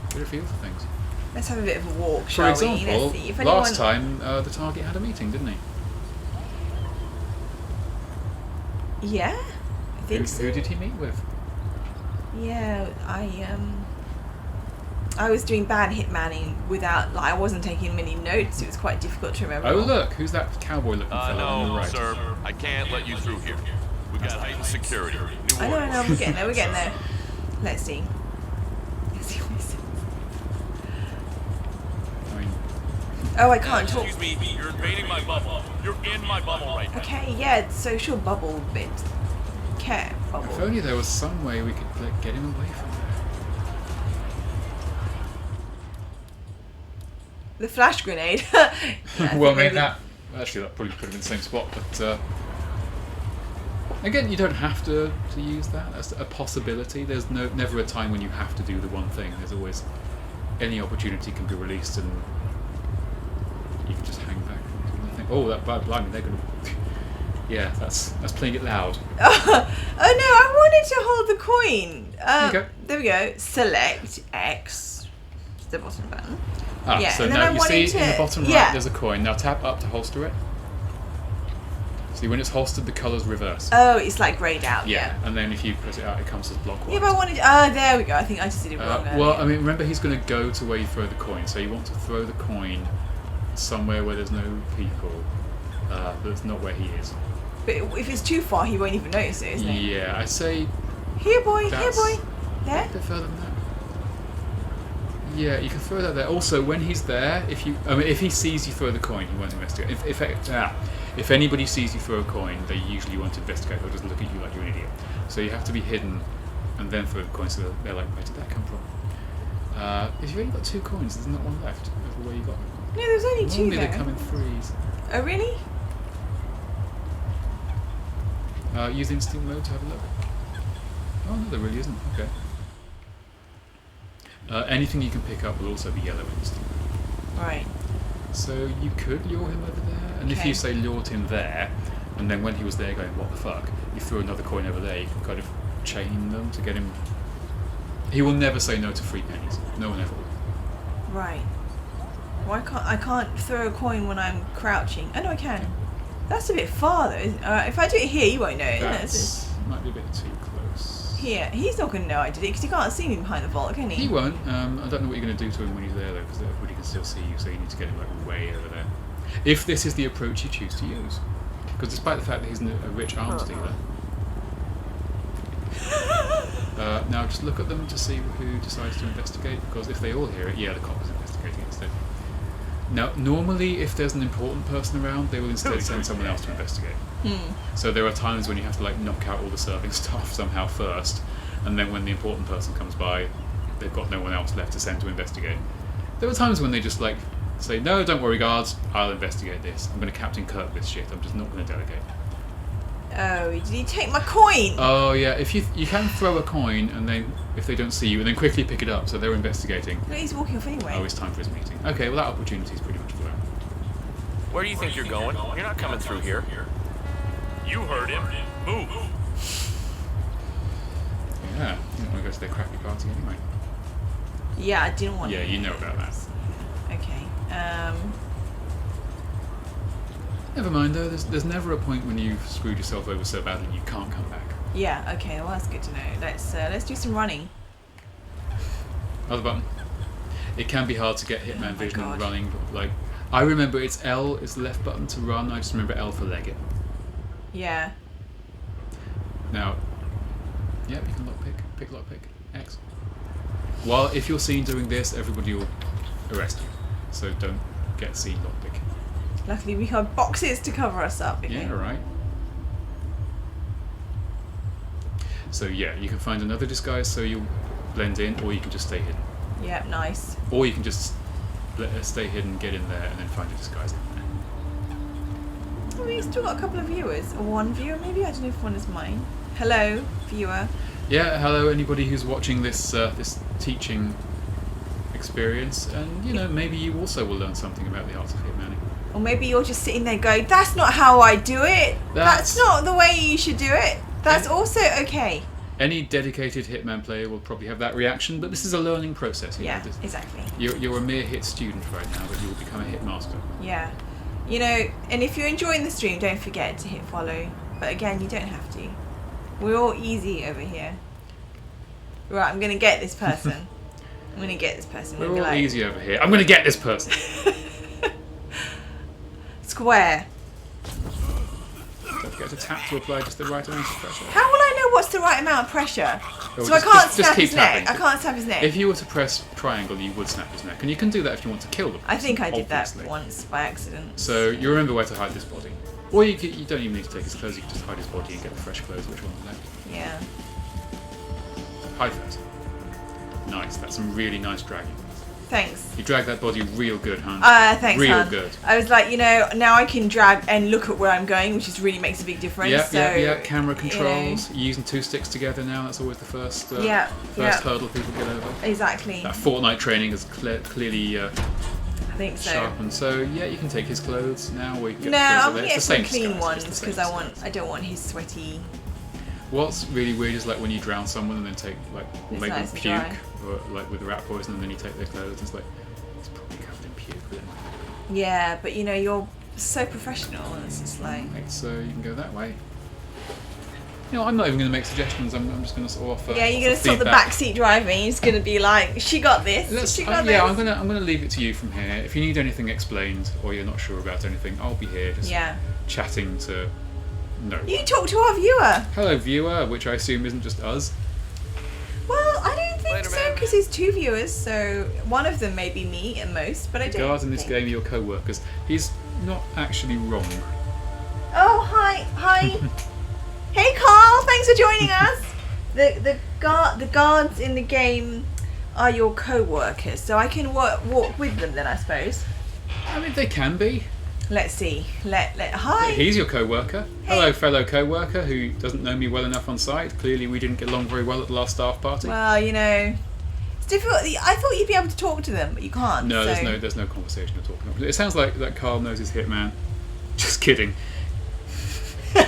get a feel for things. Let's have a bit of a walk, For shall we? example, Let's see if anyone... last time the target had a meeting, didn't he? Yeah, I think so. Who did he meet with? Yeah, I was doing bad hitmanning without, like, I wasn't taking many notes. It was quite difficult to remember. Oh look, who's that cowboy-looking fellow on the No, right? sir. I can't let you through here. We got heightened security. New I know, orders. we're getting there, we're getting there. Let's see. Let's see what he says. I mean, Oh, I can't talk. Excuse me, you're invading my bubble. You're in my bubble right now. Okay, yeah, social bubble bit. Care bubble. if only there was some way we could like, get him away from there. The flash grenade. Yeah, I Well, think maybe that probably put him in the same spot, but again, you don't have to use that. That's a possibility. There's never a time when you have to do the one thing. There's always any opportunity can be released, and you can just hang back and do nothing. Oh, that blimey, they're gonna. Yeah, that's playing it loud. Oh no, I wanted to hold the coin. Okay. There we go. Select X. It's the bottom button. Ah, Yeah, so and then now I you wanted see in the to- bottom right yeah. there's a coin. Now tap up to holster it. See, when it's holstered, the colours reverse. Oh, it's like greyed out. Yeah, and then if you press it out, it comes as block Yeah, white. but I wanted. there we go. I think I just did it wrong. Well, earlier. I mean, remember he's going to go to where you throw the coin, so you want to throw the coin somewhere where there's no people. That's not where he is. But if it's too far, he won't even notice it, isn't he? Yeah, I say Here, boy. Here, That's- boy. There. a bit further than that. Yeah, you can throw that there. Also, when he's there, if he sees you throw the coin, he won't investigate. If anybody sees you throw a coin, they usually won't investigate. They'll just look at you like you're an idiot. So you have to be hidden and then throw the coin. So they're like, where did that come from? If you've only got 2 coins, there's not one left. That's where you got them. No, there's only 2 Normally there. they come in threes. Oh, really? Use instinct mode to have a look. Oh no, there really isn't. Okay. Anything you can pick up will also be yellow instant. Right. So you could lure him over there, and if Okay. you say lured him there, and then when he was there going, what the fuck, you throw another coin over there, you can kind of chain them to get him. He will never say no to 3 pennies. No one ever will. Right. Why can't I can't throw a coin when I'm crouching? Oh no, I can. That's a bit far though. If I do it here, you won't know it. That might be a bit too close. Here, he's not going to know I did it because he can't see me behind the vault, can he? He won't. I don't know what you're going to do to him when he's there though, because everybody can still see you. So you need to get him like way over there. If this is the approach you choose to use, because despite the fact that he's a rich arms dealer. Now just look at them to see who decides to investigate, because if they all hear it, yeah, the cop is investigating instead. Now, normally if there's an important person around, they will instead send someone else to investigate. So there are times when you have to like knock out all the serving staff somehow first, and then when the important person comes by, they've got no one else left to send to investigate. There were times when they just like say, no, don't worry guards, I'll investigate this. I'm going to Captain Kirk this shit, I'm just not going to delegate. Oh, did he take my coin? Oh yeah, if you can throw a coin and then if they don't see you and then quickly pick it up, so they're investigating. No, he's walking off anyway. Oh, it's time for his meeting. Okay, well that opportunity is pretty much blown. Where do you think you're going? You're not coming through here. You heard him. Move. Yeah, you don't want to go to their crappy party anyway. Yeah, I didn't want Yeah, to. you know about that. Okay. Never mind though, there's never a point when you've screwed yourself over so badly you can't come back. Yeah, okay, well that's good to know. Let's do some running. Other button. It can be hard to get Hitman my vision God. running, like, I remember it's L is the left button to run, I just remember L for leg it. Yeah. Now, yeah, you can pick lockpick, X. Well, if you're seen doing this, everybody will arrest you, so don't get seen lockpick. Luckily we have boxes to cover us up. Okay? Yeah, right. So yeah, you can find another disguise so you'll blend in, or you can just stay hidden. Yeah, nice. Or you can just stay hidden, get in there, and then find a disguise in there. Oh, we've still got a couple of viewers. Or one viewer maybe? I don't know if one is mine. Hello, viewer. Yeah, hello anybody who's watching this this teaching experience, and you know, maybe you also will learn something about the arts of hitmanning. Or maybe you're just sitting there going, that's not how I do it. That's not the way you should do it. That's also okay. Any dedicated Hitman player will probably have that reaction, but this is a learning process. Yeah, exactly. You're a mere hit student right now, but you will become a hit master. Yeah. You know, and if you're enjoying the stream, don't forget to hit follow. But again, you don't have to. We're all easy over here. Right, I'm going to get this person. I'm going to get this person. We're all easy over here. I'm going to get this person. Square. Don't forget to tap to apply just the right amount of pressure. How will I know what's the right amount of pressure? So I can't snap his neck. I can't snap his neck. If you were to press triangle, you would snap his neck. And you can do that if you want to kill them. I think I did that once by accident. So you remember where to hide this body. Or you don't even need to take his clothes, you can just hide his body and get the fresh clothes, which one's left. Yeah. Hide that. Nice, that's some really nice dragging. Thanks. You drag that body real good, hun. Thanks, real hun. good. I was like, you know, now I can drag and look at where I'm going, which is really makes a big difference. Yeah, camera controls. You're using 2 sticks together now, that's always the first hurdle people get over. Exactly. That Fortnite training has clearly I think so. sharpened. So yeah, you can take his clothes now. Or you can No, I'm get gonna get some clean ones because I don't want his sweaty. What's really weird is like when you drown someone and then take make them puke, or like with rat poison, and then you take their clothes. It's like it's probably covered in puke. But yeah, but you know you're so professional, and it's just like. Right, so you can go that way. You know, I'm not even going to make suggestions. I'm just going to sort of offer. Yeah, you're going to stop the backseat driving. You're just going to be like, she got this. She got this. Yeah, I'm going to leave it to you from here. If you need anything explained or you're not sure about anything, I'll be here just chatting to. No. You talk to our viewer. Hello, viewer, which I assume isn't just us. Well, I don't think so, because there's 2 viewers, so one of them may be me at most, but I don't. Guards in this game are your co-workers. He's not actually wrong. Oh, hi. Hey, Carl, thanks for joining us. The guards in the game are your co-workers, so I can walk with them then, I suppose. I mean, they can be. Let's see. Hi. He's your co-worker. Hey. Hello, fellow co-worker who doesn't know me well enough on site. Clearly, we didn't get along very well at the last staff party. Well, you know, it's difficult. I thought you'd be able to talk to them, but you can't. No, so. there's no conversation at all. It sounds like that Carl knows his hitman. Just kidding. Well,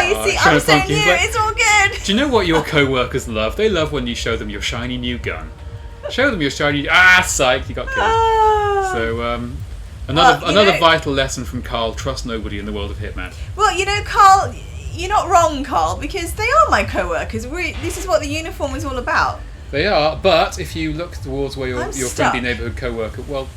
you see, I'm so new. Like, it's all good. Do you know what your co-workers love? They love when you show them your shiny new gun. Show them your shiny. Psych! You got killed. So, another vital lesson from Carl: trust nobody in the world of Hitman. Well, you know, Carl, you're not wrong, Carl, because they are my co-workers. This is what the uniform is all about. They are, but if you look towards where your stuck. friendly neighbourhood co-worker, well,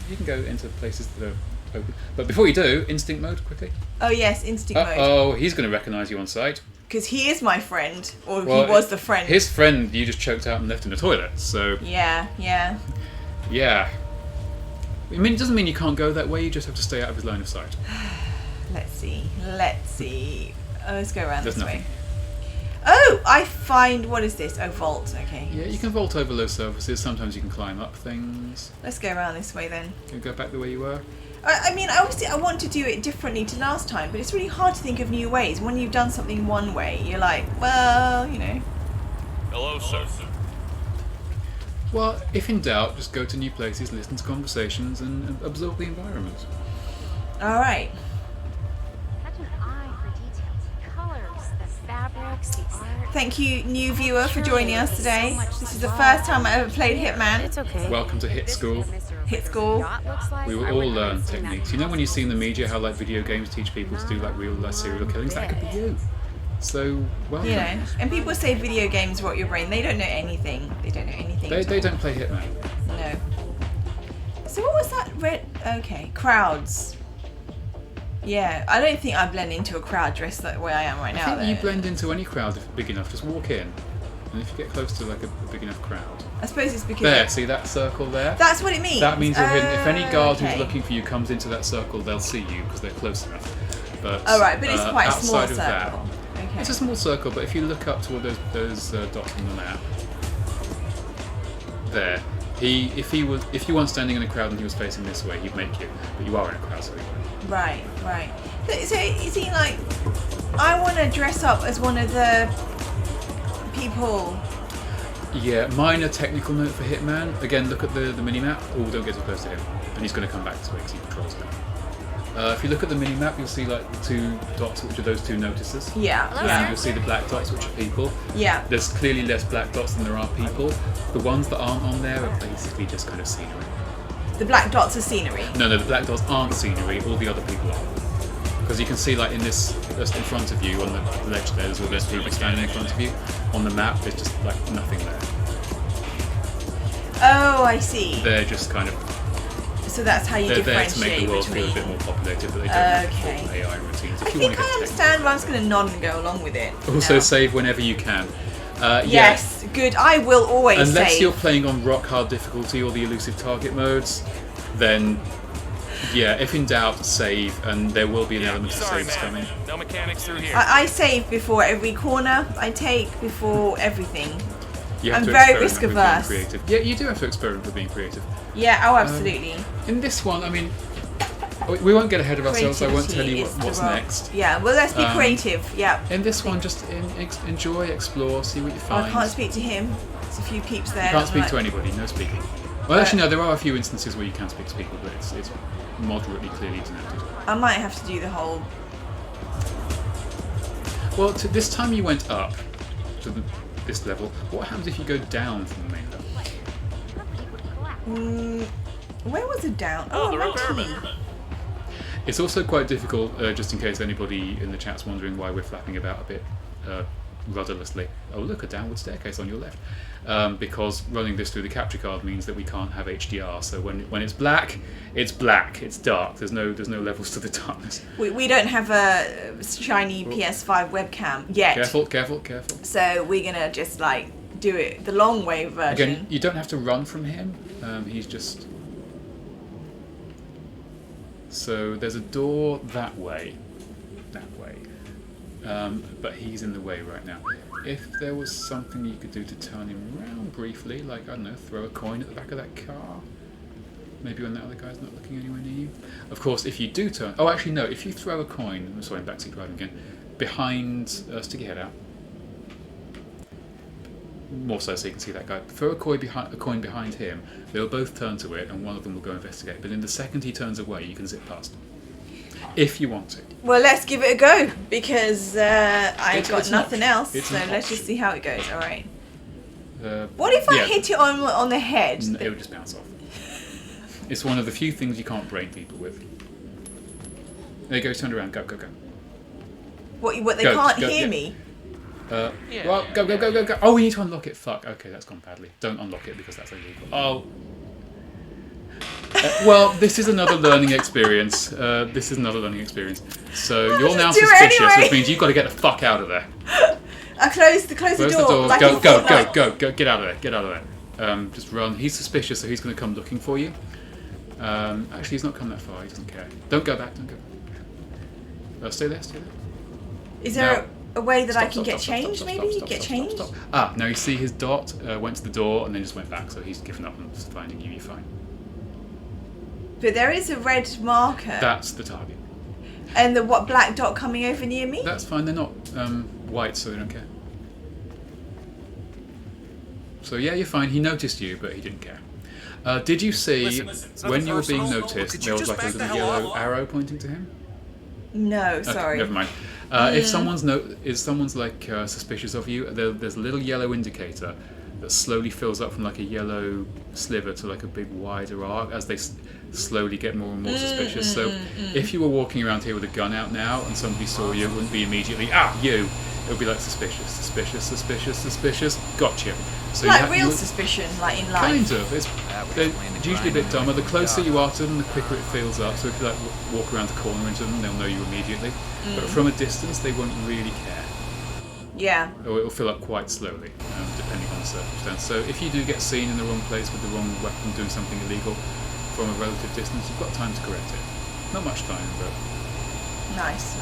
you can go into places that are open. But before you do, instinct mode quickly. Oh yes, instinct mode. Oh, he's going to recognise you on sight. Because he is my friend, or he was the friend. His friend you just choked out and left in the toilet, so... Yeah. Yeah. I mean, it doesn't mean you can't go that way, you just have to stay out of his line of sight. Let's see. Oh, let's go around There's this nothing. way. Oh, I find... What is this? Oh, vault. Okay. Yeah, you can vault over low surfaces. Sometimes you can climb up things. Let's go around this way then. Can you go back the way you were? I mean, obviously I want to do it differently to last time, but it's really hard to think of new ways. When you've done something one way, you're like, well, you know. Hello, sir. Well, if in doubt, just go to new places, listen to conversations, and absorb the environment. All right. Such an eye for details, colors, the fabrics, the art. Thank you, new viewer, for joining us today. This is the first time I ever played Hitman. It's okay. Welcome to Hit School. Hit School. We will all learn techniques. You know when you see in the media how like video games teach people to do like real serial killings? That could be you. So, welcome. You know, and people say video games rot your brain. They don't know anything. They don't know anything. They don't play Hitman. No. So what was that red? Okay, crowds. Yeah, I don't think I blend into a crowd dressed the way I am right now. I think you blend into any crowd if big enough. Just walk in, and if you get close to like a big enough crowd. I suppose it's because there. See that circle there? That's what it means. That means you're hidden. If any guard who's looking for you comes into that circle, they'll see you because they're close enough. But but it's quite a small outside of circle. that, Okay. it's a small circle. But if you look up toward those dots on the map, there. If you weren't standing in a crowd and he was facing this way, he'd make you. But you are in a crowd, so he won't. Right. So is he like, I want to dress up as one of the people Yeah, minor technical note for Hitman. Again, look at the mini-map. Oh, don't get too close to him. And he's going to come back this way because he controls it. If you look at the mini-map, you'll see like the 2 dots, which are those 2 notices. Yeah. And you'll see the black dots, which are people. Yeah. There's clearly less black dots than there are people. The ones that aren't on there are basically just kind of scenery. The black dots are scenery? No, the black dots aren't scenery. All the other people are. Because you can see, like in this, just in front of you on the ledge there's all those people standing in front of you. On the map, there's just like nothing there. Oh, I see. They're just kind of. So that's how you they're there differentiate to make the world between... feel a bit more populated, but they don't have full AI routines. If I you think want to I understand, but I'm just going to nod and go along with it. Also, now. save whenever you can. Yes, good. I will always save. Unless you're playing on rock hard difficulty or the elusive target modes, then yeah, if in doubt, save, and there will be an element of saves coming. No mechanics through here. I save before every corner. I take before everything. I'm very risk averse. Yeah, you do have to experiment with being creative. Yeah, oh, absolutely. In this one, I mean, we won't get ahead of ourselves. I won't tell you what's next. Yeah, well, let's be creative. Yeah. In this one, just enjoy, explore, see what you find. I can't speak to him. There's a few peeps there. You can't speak to anybody. No speaking. Well, actually, no. There are a few instances where you can speak to people, but it's moderately clearly denoted. I might have to do the whole. Well, this time you went up to this level. What happens if you go down from the main level? Where was it down? Oh, the repairman. It's also quite difficult, just in case anybody in the chat's wondering why we're flapping about a bit rudderlessly. Oh, look, a downward staircase on your left. Because running this through the capture card means that we can't have HDR. So when it's black, it's dark. There's no levels to the darkness. We don't have a shiny PS5 webcam yet. Careful. So we're gonna just like do it the long way version. Again, you don't have to run from him. He's just. So there's a door that way. But he's in the way right now. If there was something you could do to turn him around briefly, like, I don't know, throw a coin at the back of that car. Maybe when that other guy's not looking anywhere near you. Of course, if you do turn... Oh, actually, no. If you throw a coin... Sorry, I'm backseat driving again. Behind... stick your head out. More so you can see that guy. Throw a coin behind him. They'll both turn to it, and one of them will go investigate. But in the second he turns away, you can zip past. If you want to. Well, let's give it a go, because I've got nothing else, so let's just see how it goes. All right. What if I hit it on the head? It would just bounce off. It's one of the few things you can't brain people with. There you go, turn around, go. What they can't hear me? Well, go. Oh, we need to unlock it. Fuck. Okay, that's gone badly. Don't unlock it because that's illegal. Oh. Well, this is another learning experience. So you're now suspicious, which means you've got to get the fuck out of there. I close the door. Like Go. Get out of there. Just run. He's suspicious, so he's going to come looking for you. Actually, he's not come that far. He doesn't care. Don't go back. Stay there. Is there a way that I can get changed, maybe? Get changed? Ah, now you see his dot went to the door and then just went back, so he's given up on finding you. You're fine. But there is a red marker. That's the target. And the black dot coming over near me? That's fine. They're not white, so they don't care. So yeah, you're fine. He noticed you, but he didn't care. Did you see when you were being noticed, there was like a little yellow arrow pointing to him? No, sorry. Never mind. If someone's like suspicious of you, there's a little yellow indicator that slowly fills up from like a yellow sliver to like a big wider arc as they slowly get more and more suspicious. So if you were walking around here with a gun out now and somebody saw you, it wouldn't be immediately you. It would be like suspicious, gotcha. So like real suspicion, like in life. Kind of. They're usually a bit dumber. The closer you are to them, the quicker it fills up. So if you like walk around the corner into them, they'll know you immediately. But from a distance, they won't really care. Yeah. Or it'll fill up quite slowly, depending on the circumstance. So if you do get seen in the wrong place with the wrong weapon doing something illegal from a relative distance, you've got time to correct it. Not much time, but... Nice.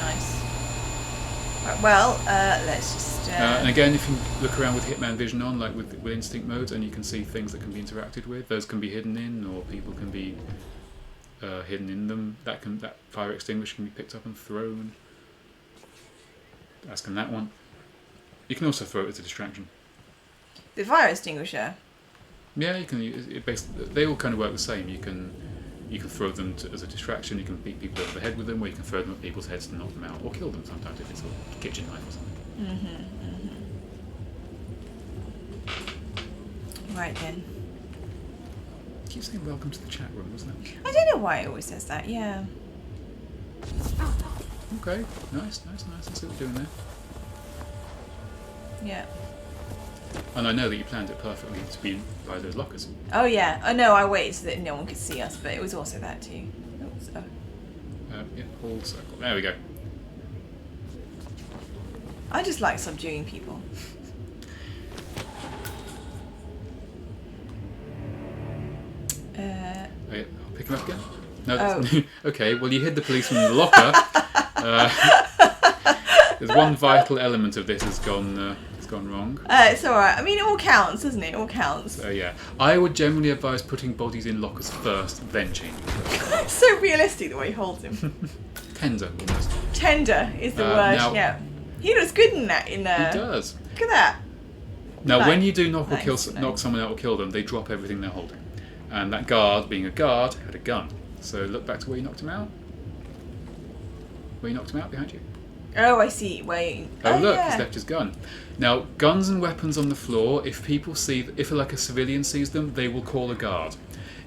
Right, well, let's just... and again, if you look around with Hitman Vision on, like with instinct modes, and you can see things that can be interacted with, those can be hidden in, or people can be hidden in them. That fire extinguisher can be picked up and thrown. Ask him that one. You can also throw it as a distraction. The fire extinguisher. Yeah, you can. It basically, they all kind of work the same. You can throw them as a distraction. You can beat people over the head with them, or you can throw them at people's heads to knock them out, or kill them sometimes if it's a kitchen knife or something. Right then. Keep saying welcome to the chat room, wasn't it? I don't know why it always says that. Yeah. Okay, nice. Let's see what we're doing there. Yeah. And I know that you planned it perfectly to be by those lockers. Oh yeah. Oh no, I waited so that no one could see us, but it was also that too. Yeah, whole circle. There we go. I just like subduing people. Okay, I'll pick him up again. No, Oh. Okay, well you hid the policeman in the locker. There's one vital element of this has gone wrong. It's alright. I mean, it all counts, doesn't it? It all counts. So yeah, I would generally advise putting bodies in lockers first, then changing. It's so realistic the way he holds him. Tender, almost. Tender is the word. Now, yeah. He looks good in that. He does. Look at that. Now, Nice. when you do knock Nice. someone out or kill them, they drop everything they're holding. And that guard, being a guard, had a gun. So look back to where you knocked him out. Where you knocked him out behind you. Oh, I see. Wait. Oh look, yeah. he's left his gun. Now, guns and weapons on the floor, if like a civilian sees them, they will call a guard.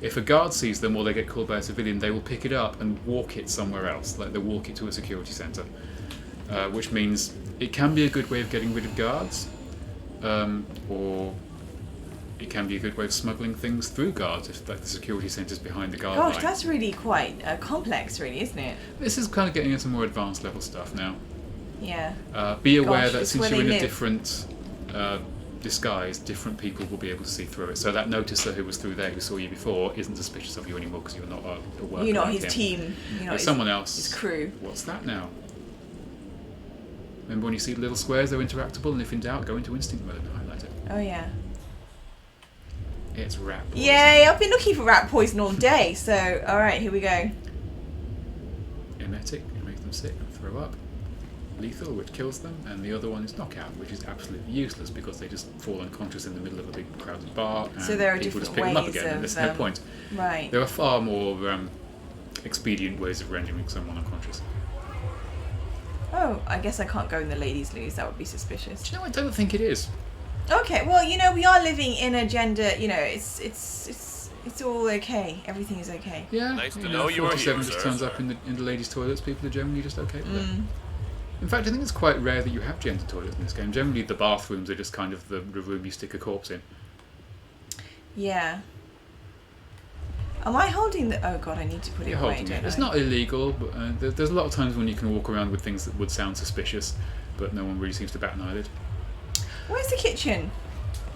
If a guard sees them or they get called by a civilian, they will pick it up and walk it somewhere else, like they'll walk it to a security centre. Which means it can be a good way of getting rid of guards, or it can be a good way of smuggling things through guards if like the security centre's behind the guard Gosh, line. that's really quite complex, really, isn't it? This is kind of getting into some more advanced level stuff now. Yeah. Be aware Gosh, that it's since where you're in they a live. different disguise, different people will be able to see through it. So that noticer who was through there, who saw you before, isn't suspicious of you anymore because you're not a worker. You're not like his him. team. You're not There's someone else. His crew. What's that now? Remember when you see the little squares, they're interactable, and if in doubt, go into instinct mode and highlight it. Oh yeah. It's rat poison. Yay! I've been looking for rat poison all day. So, all right, here we go. Emetic, which makes them sick and throw up. Lethal, which kills them, and the other one is knockout, which is absolutely useless because they just fall unconscious in the middle of a big crowded bar, and So there are people just different pick them up ways again, and of, there's no point. Right. There are far more expedient ways of rendering someone unconscious. Oh, I guess I can't go in the ladies' loos. That would be suspicious. Do you know? I don't think it is. Okay, well, you know, we are living in a gender. You know, it's all okay. Everything is okay. Yeah. Nice to know you were 47 here, just sir. turns up in the ladies' toilets. People are generally just okay with it. In fact, I think it's quite rare that you have gender toilets in this game. Generally, the bathrooms are just kind of the room you stick a corpse in. Yeah. Am I holding the? Oh God, I need to put it You're away. holding Don't it. It's I? not illegal, but there's a lot of times when you can walk around with things that would sound suspicious, but no one really seems to bat an eyelid. Where's the kitchen?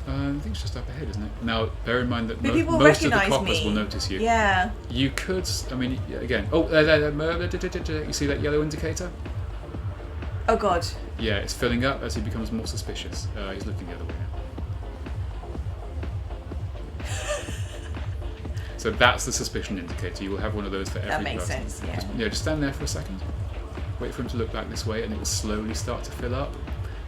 I think it's just up ahead, isn't it? Now, bear in mind that But people most of the recognise coppers me. will notice you. Yeah. You could, I mean, again. Oh, you see that yellow indicator? Oh God. Yeah, it's filling up as he becomes more suspicious. He's looking the other way now. So that's the suspicion indicator. You will have one of those for every That makes person. sense. Yeah. Just stand there for a second. Wait for him to look back this way, and it will slowly start to fill up.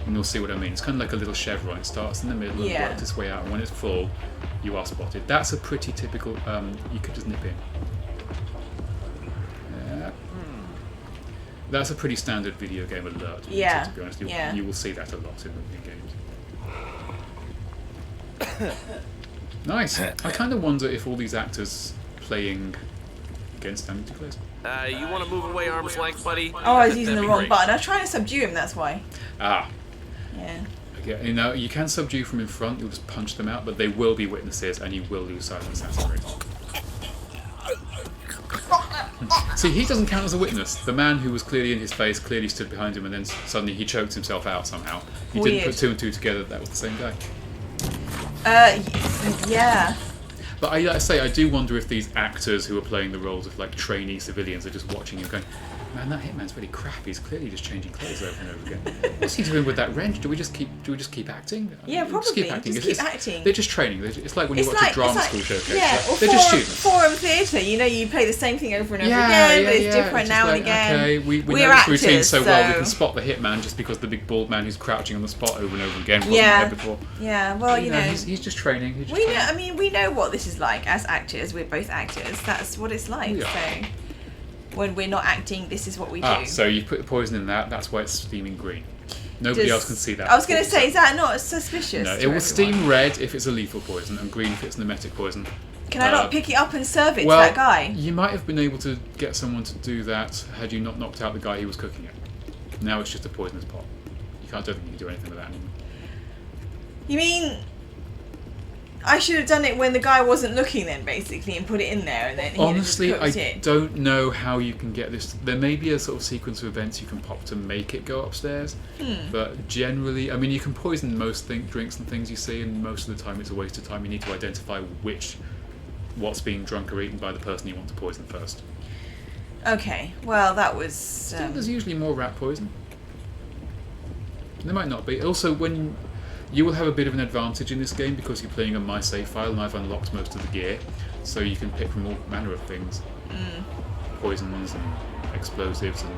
And you'll see what I mean. It's kind of like a little chevron. It starts in the middle and works its way out. And when it's full, you are spotted. That's a pretty typical. You could just nip in. That's a pretty standard video game alert. Yeah. To be honest, Yeah. you will see that a lot in games. Nice. I kind of wonder if all these actors playing against enemy players. You want to move away arm's length, buddy? Oh, I was using That'd the be wrong great. button. I was trying to subdue him. That's why. Ah. Yeah. Okay, you know, you can subdue from in front. You'll just punch them out, but they will be witnesses, and you will lose sight of assassin rate. See, he doesn't count as a witness. The man who was clearly in his face clearly stood behind him, and then suddenly he choked himself out somehow. He didn't Weird. put two and two together that that was the same guy. Yeah. But I say, I do wonder if these actors who are playing the roles of like trainee civilians are just watching him going, Man, that Hitman's really crap. He's clearly just changing clothes over and over again. What's he doing with that wrench? Do we just keep acting? Yeah, probably. Just keep acting. Just keep acting. They're just training. It's like when you watch a drama school showcase. Yeah, or they're just students. forum theatre. You know, you play the same thing over and over again, but it's different now and again. Okay, we know this routine so well we can spot the Hitman just because the big bald man who's crouching on the spot over and over again wasn't there before. Yeah, well, you know, he's just training. We know what this is like as actors. We're both actors. That's what it's like. So. When we're not acting, this is what we do. So you put the poison in that, that's why it's steaming green. Nobody else can see that. I was going to say, is that not suspicious? No, it will steam red if it's a lethal poison and green if it's an emetic poison. Can I not pick it up and serve it to that guy? You might have been able to get someone to do that had you not knocked out the guy who was cooking it. Now it's just a poisonous pot. Don't think you can do anything with that anymore. You mean... I should have done it when the guy wasn't looking then, basically, and put it in there, and then honestly, I don't know how you can get this. There may be a sort of sequence of events you can pop to make it go upstairs, but generally, I mean, you can poison most drinks and things you see, and most of the time it's a waste of time. You need to identify what's being drunk or eaten by the person you want to poison first. Okay, well, that was... There's usually more rat poison. There might not be. Also, you will have a bit of an advantage in this game because you're playing on my save file and I've unlocked most of the gear, so you can pick from all manner of things. Poisons and explosives and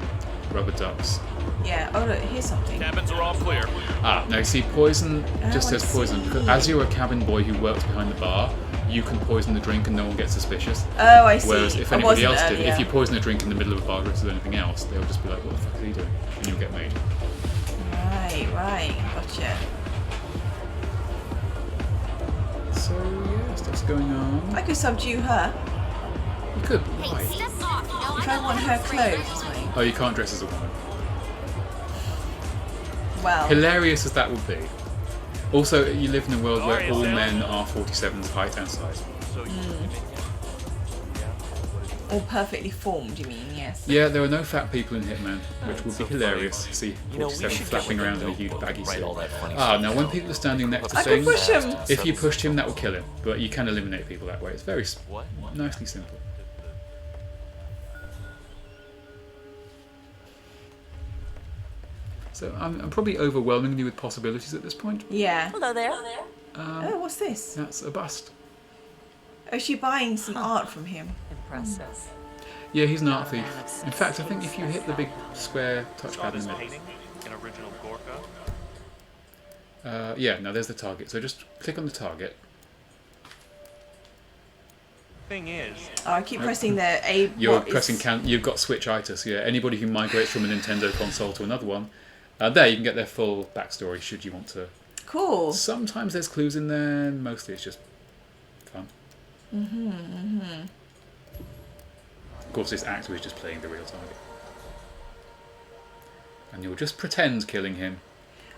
rubber ducks. Yeah, oh look, here's something. Cabins are all clear. Now you see poison just says poison. Because as you're a cabin boy who works behind the bar, you can poison the drink and no one gets suspicious. Oh, I see. Whereas if anybody else did, if you poison a drink in the middle of a bar versus anything else, they'll just be like, what the fuck is he doing? And you'll get made. Right, gotcha. So yeah, stuff's going on. I could subdue her. You could, but why? If I want her clothes. Oh, you can't dress as a woman. Well. Hilarious as that would be. Also, you live in a world where all men are 47's height and size. All perfectly formed, you mean? Yes. Yeah, there are no fat people in Hitman, which would be hilarious. See 47 flapping around in a huge baggy suit. Now when people are standing next to things, if you pushed him, that would kill him. But you can eliminate people that way. It's very nicely simple. So I'm probably overwhelming you with possibilities at this point. Yeah. Hello there. Oh, what's this? That's a bust. Oh, is she buying some art from him? Impressive. Yeah, he's an art thief. In fact, I think if you hit the big square touchpad in the middle. Yeah, now there's the target. So just click on the target. Thing is, I keep pressing the A. You're pressing you've got switch-itis. Yeah, anybody who migrates from a Nintendo console to another one, there you can get their full backstory should you want to. Cool. Sometimes there's clues in there. Mostly it's just fun. Of course, this actor is just playing the real target, and you'll just pretend killing him.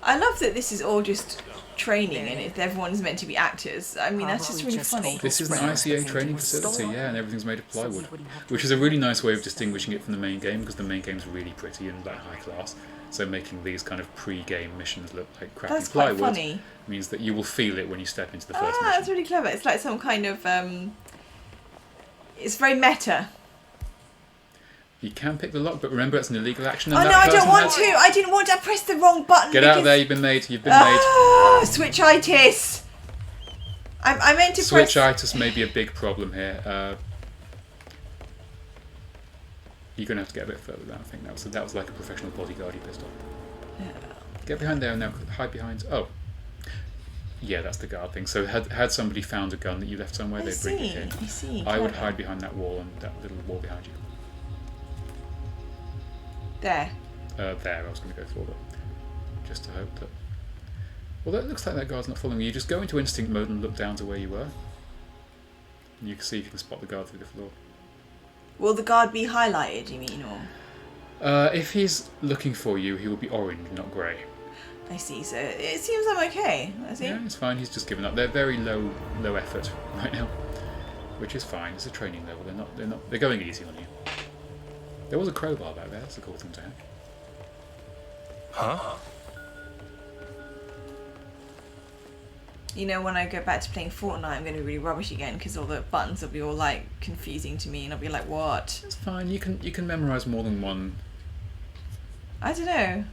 I love that this is all just training, and if everyone's meant to be actors, I mean that's just really funny. This is an ICA training facility, yeah, and everything's made of plywood, which is a really nice way of distinguishing it from the main game because the main game's really pretty and like high class. So making these kind of pre-game missions look like crappy plywood funny. Means that you will feel it when you step into the first mission. That's really clever. It's like some kind of it's very meta. You can pick the lock, but remember it's an illegal action. And I don't want to. I didn't want to. I pressed the wrong button. Get out of there! You've been made. You've been made. Switch-itis. I meant to press. Switch-itis may be a big problem here. You're going to have to get a bit further down, I think. That was like a professional bodyguard you pissed off. Yeah. Get behind there and now hide behind. Oh. Yeah, that's the guard thing. So had somebody found a gun that you left somewhere, they'd bring it in. I see. I would hide behind that wall and that little wall behind you. There. There, I was going to go for that. Just to hope that... Well, that looks like that guard's not following you. Just go into instinct mode and look down to where you were. And you can see if you can spot the guard through the floor. Will the guard be highlighted, you mean, or...? If he's looking for you, he will be orange, not grey. I see, so it seems I'm okay. Yeah, it's fine, he's just given up. They're very low effort right now. Which is fine, it's a training level, they're going easy on you. There was a crowbar back there, that's a cool thing to have. Huh? You know, when I go back to playing Fortnite, I'm going to be really rubbish again because all the buttons will be all like confusing to me, and I'll be like, "What?" It's fine. You can memorize more than one I don't know.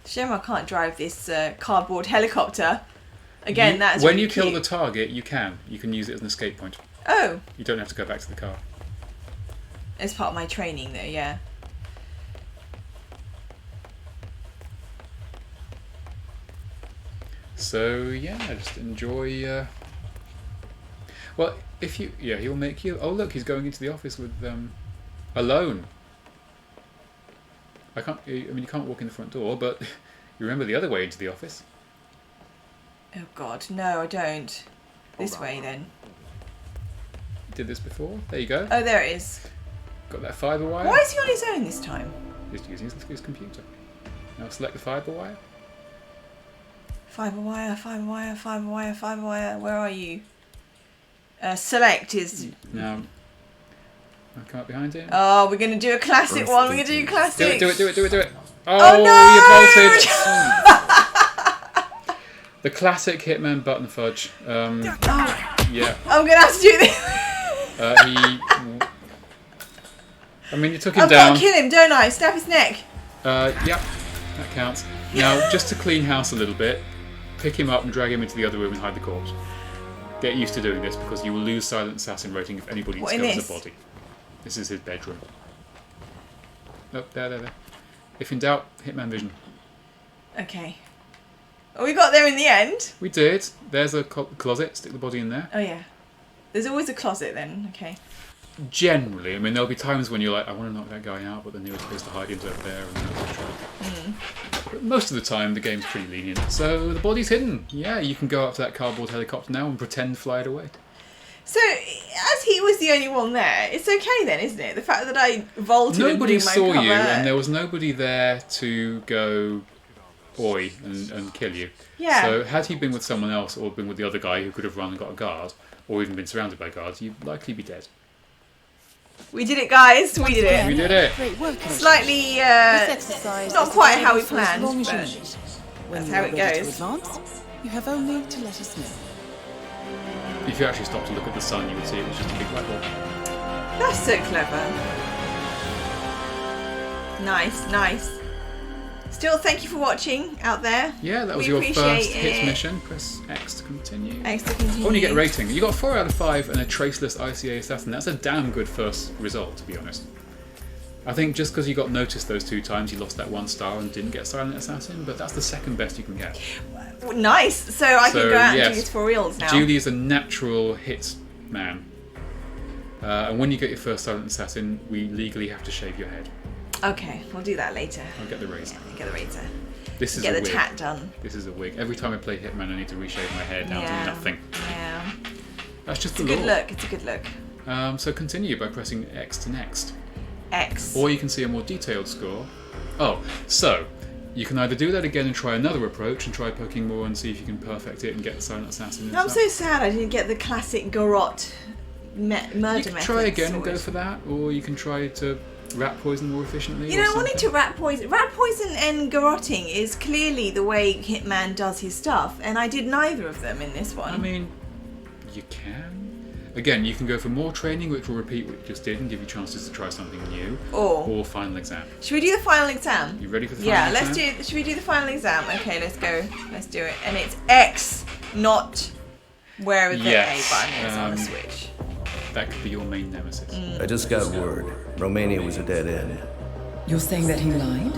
Shame I can't drive this cardboard helicopter. Again, that's when really you kill cute. the target, you can use it as an escape point. Oh. You don't have to go back to the car. As part of my training, though, yeah. So yeah, just enjoy. Well, if you he'll make you. Oh look, he's going into the office with alone. I mean, you can't walk in the front door, but you remember the other way into the office. Oh God, no, I don't. This way then. Did this before. There you go. Oh, there it is. Got that fibre wire. Why is he on his own this time? He's using his computer. Now select the fibre wire. Fibre wire, fibre wire, fibre wire, fibre wire. Where are you? Select is. Now, I'll come up behind him. Oh, we're gonna do a classic one. We're gonna do a classic. Do it. Oh no! You bolted. The classic Hitman button fudge. Yeah. I'm gonna have to do this. I mean, you took him I've down. got to kill him, don't I? Stab his neck. Yeah, that counts. Now, just to clean house a little bit, pick him up and drag him into the other room and hide the corpse. Get used to doing this because you will lose Silent Assassin rating if anybody discovers a body. This is his bedroom. Oh, there. If in doubt, Hitman vision. Okay. Oh, we got there in the end. We did. There's a closet. Stick the body in there. Oh yeah. There's always a closet then. Okay. Generally, I mean, there'll be times when you're like, I want to knock that guy out, but then nearest place to hide him's over there, and then But most of the time, the game's pretty lenient. So the body's hidden. Yeah, you can go up to that cardboard helicopter now and pretend to fly it away. So, as he was the only one there, it's okay then, isn't it? The fact that I vaulted Nobody and blew my saw cover. you, and there was nobody there to go, oi, and kill you. Yeah. So had he been with someone else, or been with the other guy who could have run and got a guard, or even been surrounded by guards, you'd likely be dead. We did it, guys. We did it. We did it. Slightly, not quite how we planned, but that's how it goes. You have only to let us know. If you actually stopped to look at the sun, you would see it was just a big white ball. That's so clever. Nice. Still, thank you for watching out there. Yeah, that was We your appreciate first hits it. mission. Press X to continue. X to continue. When you get rating, you got 4 out of 5 and a traceless ICA assassin. That's a damn good first result, to be honest. I think just because you got noticed those 2 times, you lost that 1 star and didn't get Silent Assassin, but that's the second best you can get. Nice. So I can go out and do this for reals now. Julie is a natural hits man. And when you get your first Silent Assassin, we legally have to shave your head. Okay, we'll do that later. I'll get the razor. Yeah, get the razor. This is get a the wig. tat done. This is a wig. Every time I play Hitman, I need to reshave my hair down to nothing. Yeah. That's just It's a good look. It's a good look. So continue by pressing X to next. X. Or you can see a more detailed score. Oh, so you can either do that again and try another approach and try poking more and see if you can perfect it and get the Silent Assassin. I'm so sad I didn't get the classic Garrote murder method. You can try again and go for that, or you can try to rat poison more efficiently. You know, I wanted to rat poison. Rat poison and garroting is clearly the way Hitman does his stuff, and I did neither of them in this one. I mean, you can. Again, you can go for more training, which will repeat what you just did and give you chances to try something new. Or final exam. Should we do the final exam? You ready for the final exam? Yeah, let's do. Should we do the final exam? Okay, let's go. Let's do it. And it's X, not where the A button is on the Switch. That could be your main nemesis. I just got word. Romania was a dead end. You're saying that he lied?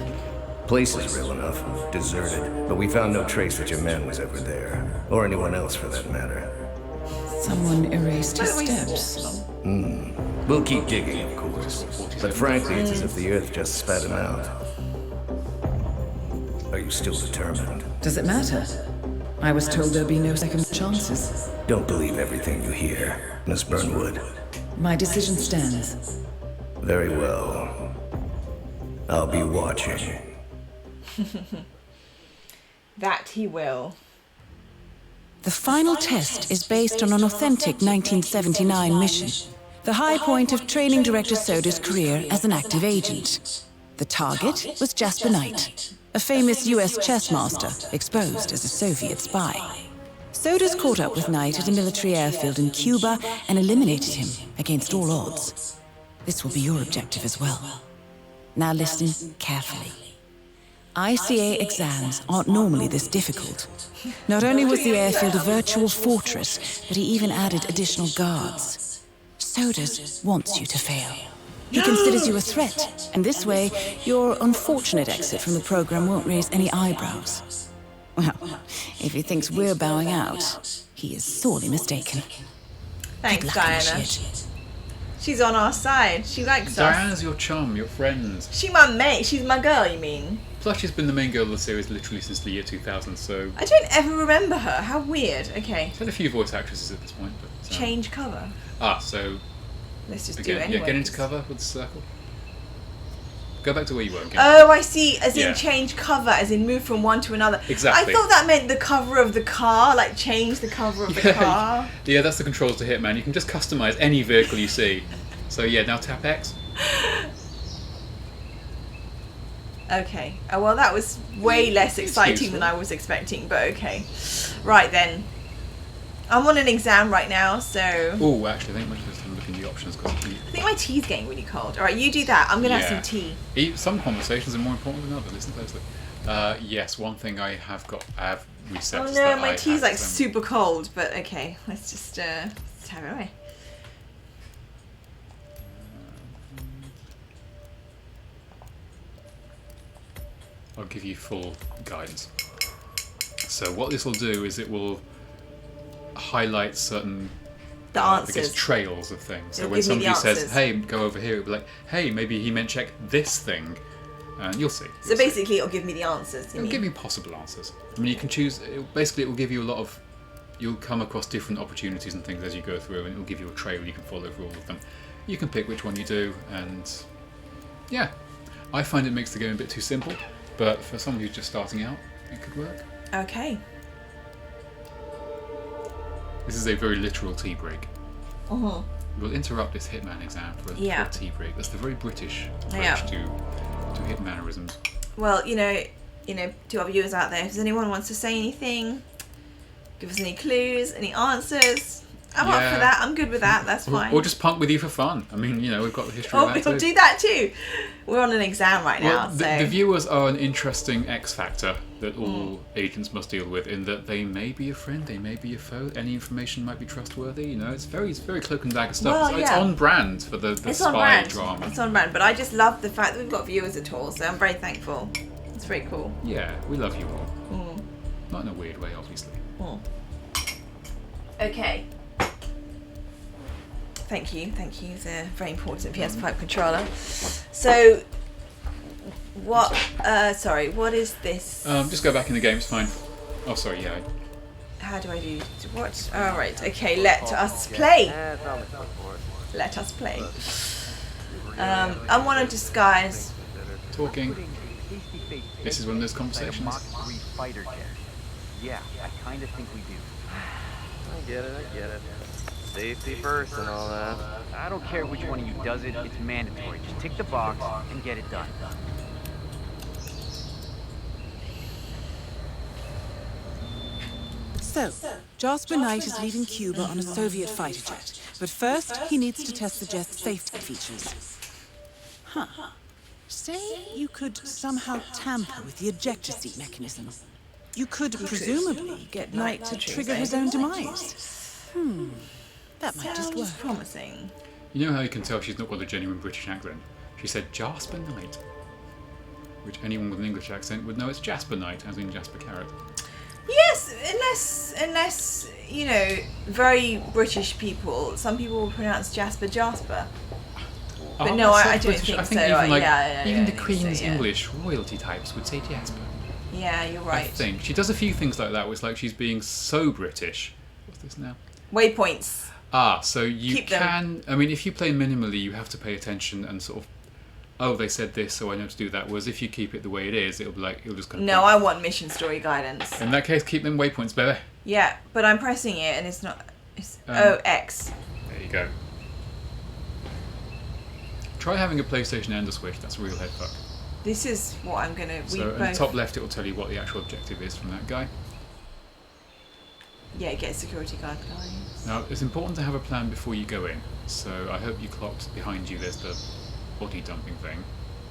Place is real enough. Deserted. But we found no trace that your man was ever there. Or anyone else for that matter. Someone erased his steps. We'll keep digging, of course. But frankly, it's as if the earth just spat him out. Are you still determined? Does it matter? I was told there'd be no second chances. Don't believe everything you hear, Miss Burnwood. My decision stands. Very well. I'll be watching. That he will. The final test is based on an authentic 1979 mission, the high point of training Director Soda's career as an active agent. The target was Jasper Knight, a famous US chess master exposed as a Soviet spy. Soda's caught up with Knight at a military airfield in Cuba and eliminated him against all odds. This will be your objective as well. Now listen carefully. ICA exams aren't normally this difficult. Not only was the airfield a virtual fortress, but he even added additional guards. Sodas wants you to fail. He considers you a threat, and this way, your unfortunate exit from the program won't raise any eyebrows. Well, if he thinks we're bowing out, he is sorely mistaken. Thanks, Good luck, Diana. initiate. She's on our side. She likes us. Diana's your chum, your friend. She's my mate. She's my girl, you mean? Plus, she's been the main girl of the series literally since the year 2000, so... I don't ever remember her. How weird. Okay. She's had a few voice actresses at this point, but... Change cover. So... Let's just again, do it anyway. Yeah, get into cover with the circle. Go back to where you were again. Oh, I see. As in Yeah. change cover, as in move from one to another. Exactly. I thought that meant the cover of the car, like change the cover of the car. Yeah, that's the controls to Hitman. You can just customize any vehicle you see. So yeah, now tap X. Okay. Oh, well, that was way less exciting than I was expecting, but okay. Right then. I'm on an exam right now, so... Oh, actually, I think we're just looking at the options because I think my tea's getting really cold. Alright, you do that. I'm going to have some tea. Some conversations are more important than others. Listen closely. Yes, one thing I have reset. Oh is no, that my I tea's had like super cold, but okay. Let's just have it away. I'll give you full guidance. So what this will do is it will highlight certain I guess, trails of things. So when somebody says, hey, go over here, it'll be like, hey, maybe he meant check this thing. And you'll see. So basically it'll give me the answers. It'll give you possible answers. I mean, you can choose, basically it will give you a lot of, you'll come across different opportunities and things as you go through, and it will give you a trail you can follow for all of them. You can pick which one you do, and yeah. I find it makes the game a bit too simple, but for someone who's just starting out, it could work. Okay. This is a very literal tea break. Uh-huh. We'll interrupt this Hitman exam for a tea break. That's the very British approach to Hitmanerisms. Well, you know, to our viewers out there, if anyone wants to say anything, give us any clues, any answers, I'm up for that. I'm good with that. That's fine. Or just punk with you for fun. I mean, we've got the history of that we'll do that too. We're on an exam right now. The viewers are an interesting X factor that all agents must deal with, in that they may be a friend, they may be a foe, any information might be trustworthy, it's very cloak and dagger stuff. Well, it's on brand for the spy drama. It's on brand, but I just love the fact that we've got viewers at all, so I'm very thankful. It's very cool. Yeah, we love you all. Not in a weird way, obviously. Okay. Thank you. It's a very important PS5 controller. So, what is this? Just go back in the game, it's fine. Oh, sorry, yeah. How do I do what? Oh, right, okay, let us play. Let us play. I want to disguise. Talking. This is one of those conversations. Yeah, I kind of think we do. I get it. Safety first and all that. I don't care which one of you does it, it's mandatory. Just tick the box and get it done. So, Jasper Knight is leaving Cuba on a Soviet fighter jet. But first, he needs to test the jet's safety features. Say you could somehow tamper with the ejector seat mechanism. You could presumably get Knight to trigger his own demise. That might just work. Promising. You know how you can tell she's not got a genuine British accent? She said Jasper Knight, which anyone with an English accent would know it's Jasper Knight, as in Jasper Carrot. Yes, unless very British people. Some people will pronounce Jasper. But no, I don't think so. Even the Queen's English royalty types would say Jasper. Yeah, you're right. I think she does a few things like that, where it's like she's being so British. What's this now? Waypoints. So you can. I mean, if you play minimally, you have to pay attention and sort of. Oh, they said this, so I know to do that. Whereas if you keep it the way it is, it'll just kind of. No, I want mission story guidance. In that case, keep them waypoints, baby. Yeah, but I'm pressing it and it's not. It's X. There you go. Try having a PlayStation and a Switch. That's a real head fuck. This is what I'm gonna. So in the top left, it will tell you what the actual objective is from that guy. Yeah, get security guard guys. Now, it's important to have a plan before you go in. So I hope you clocked behind you. There's the body dumping thing.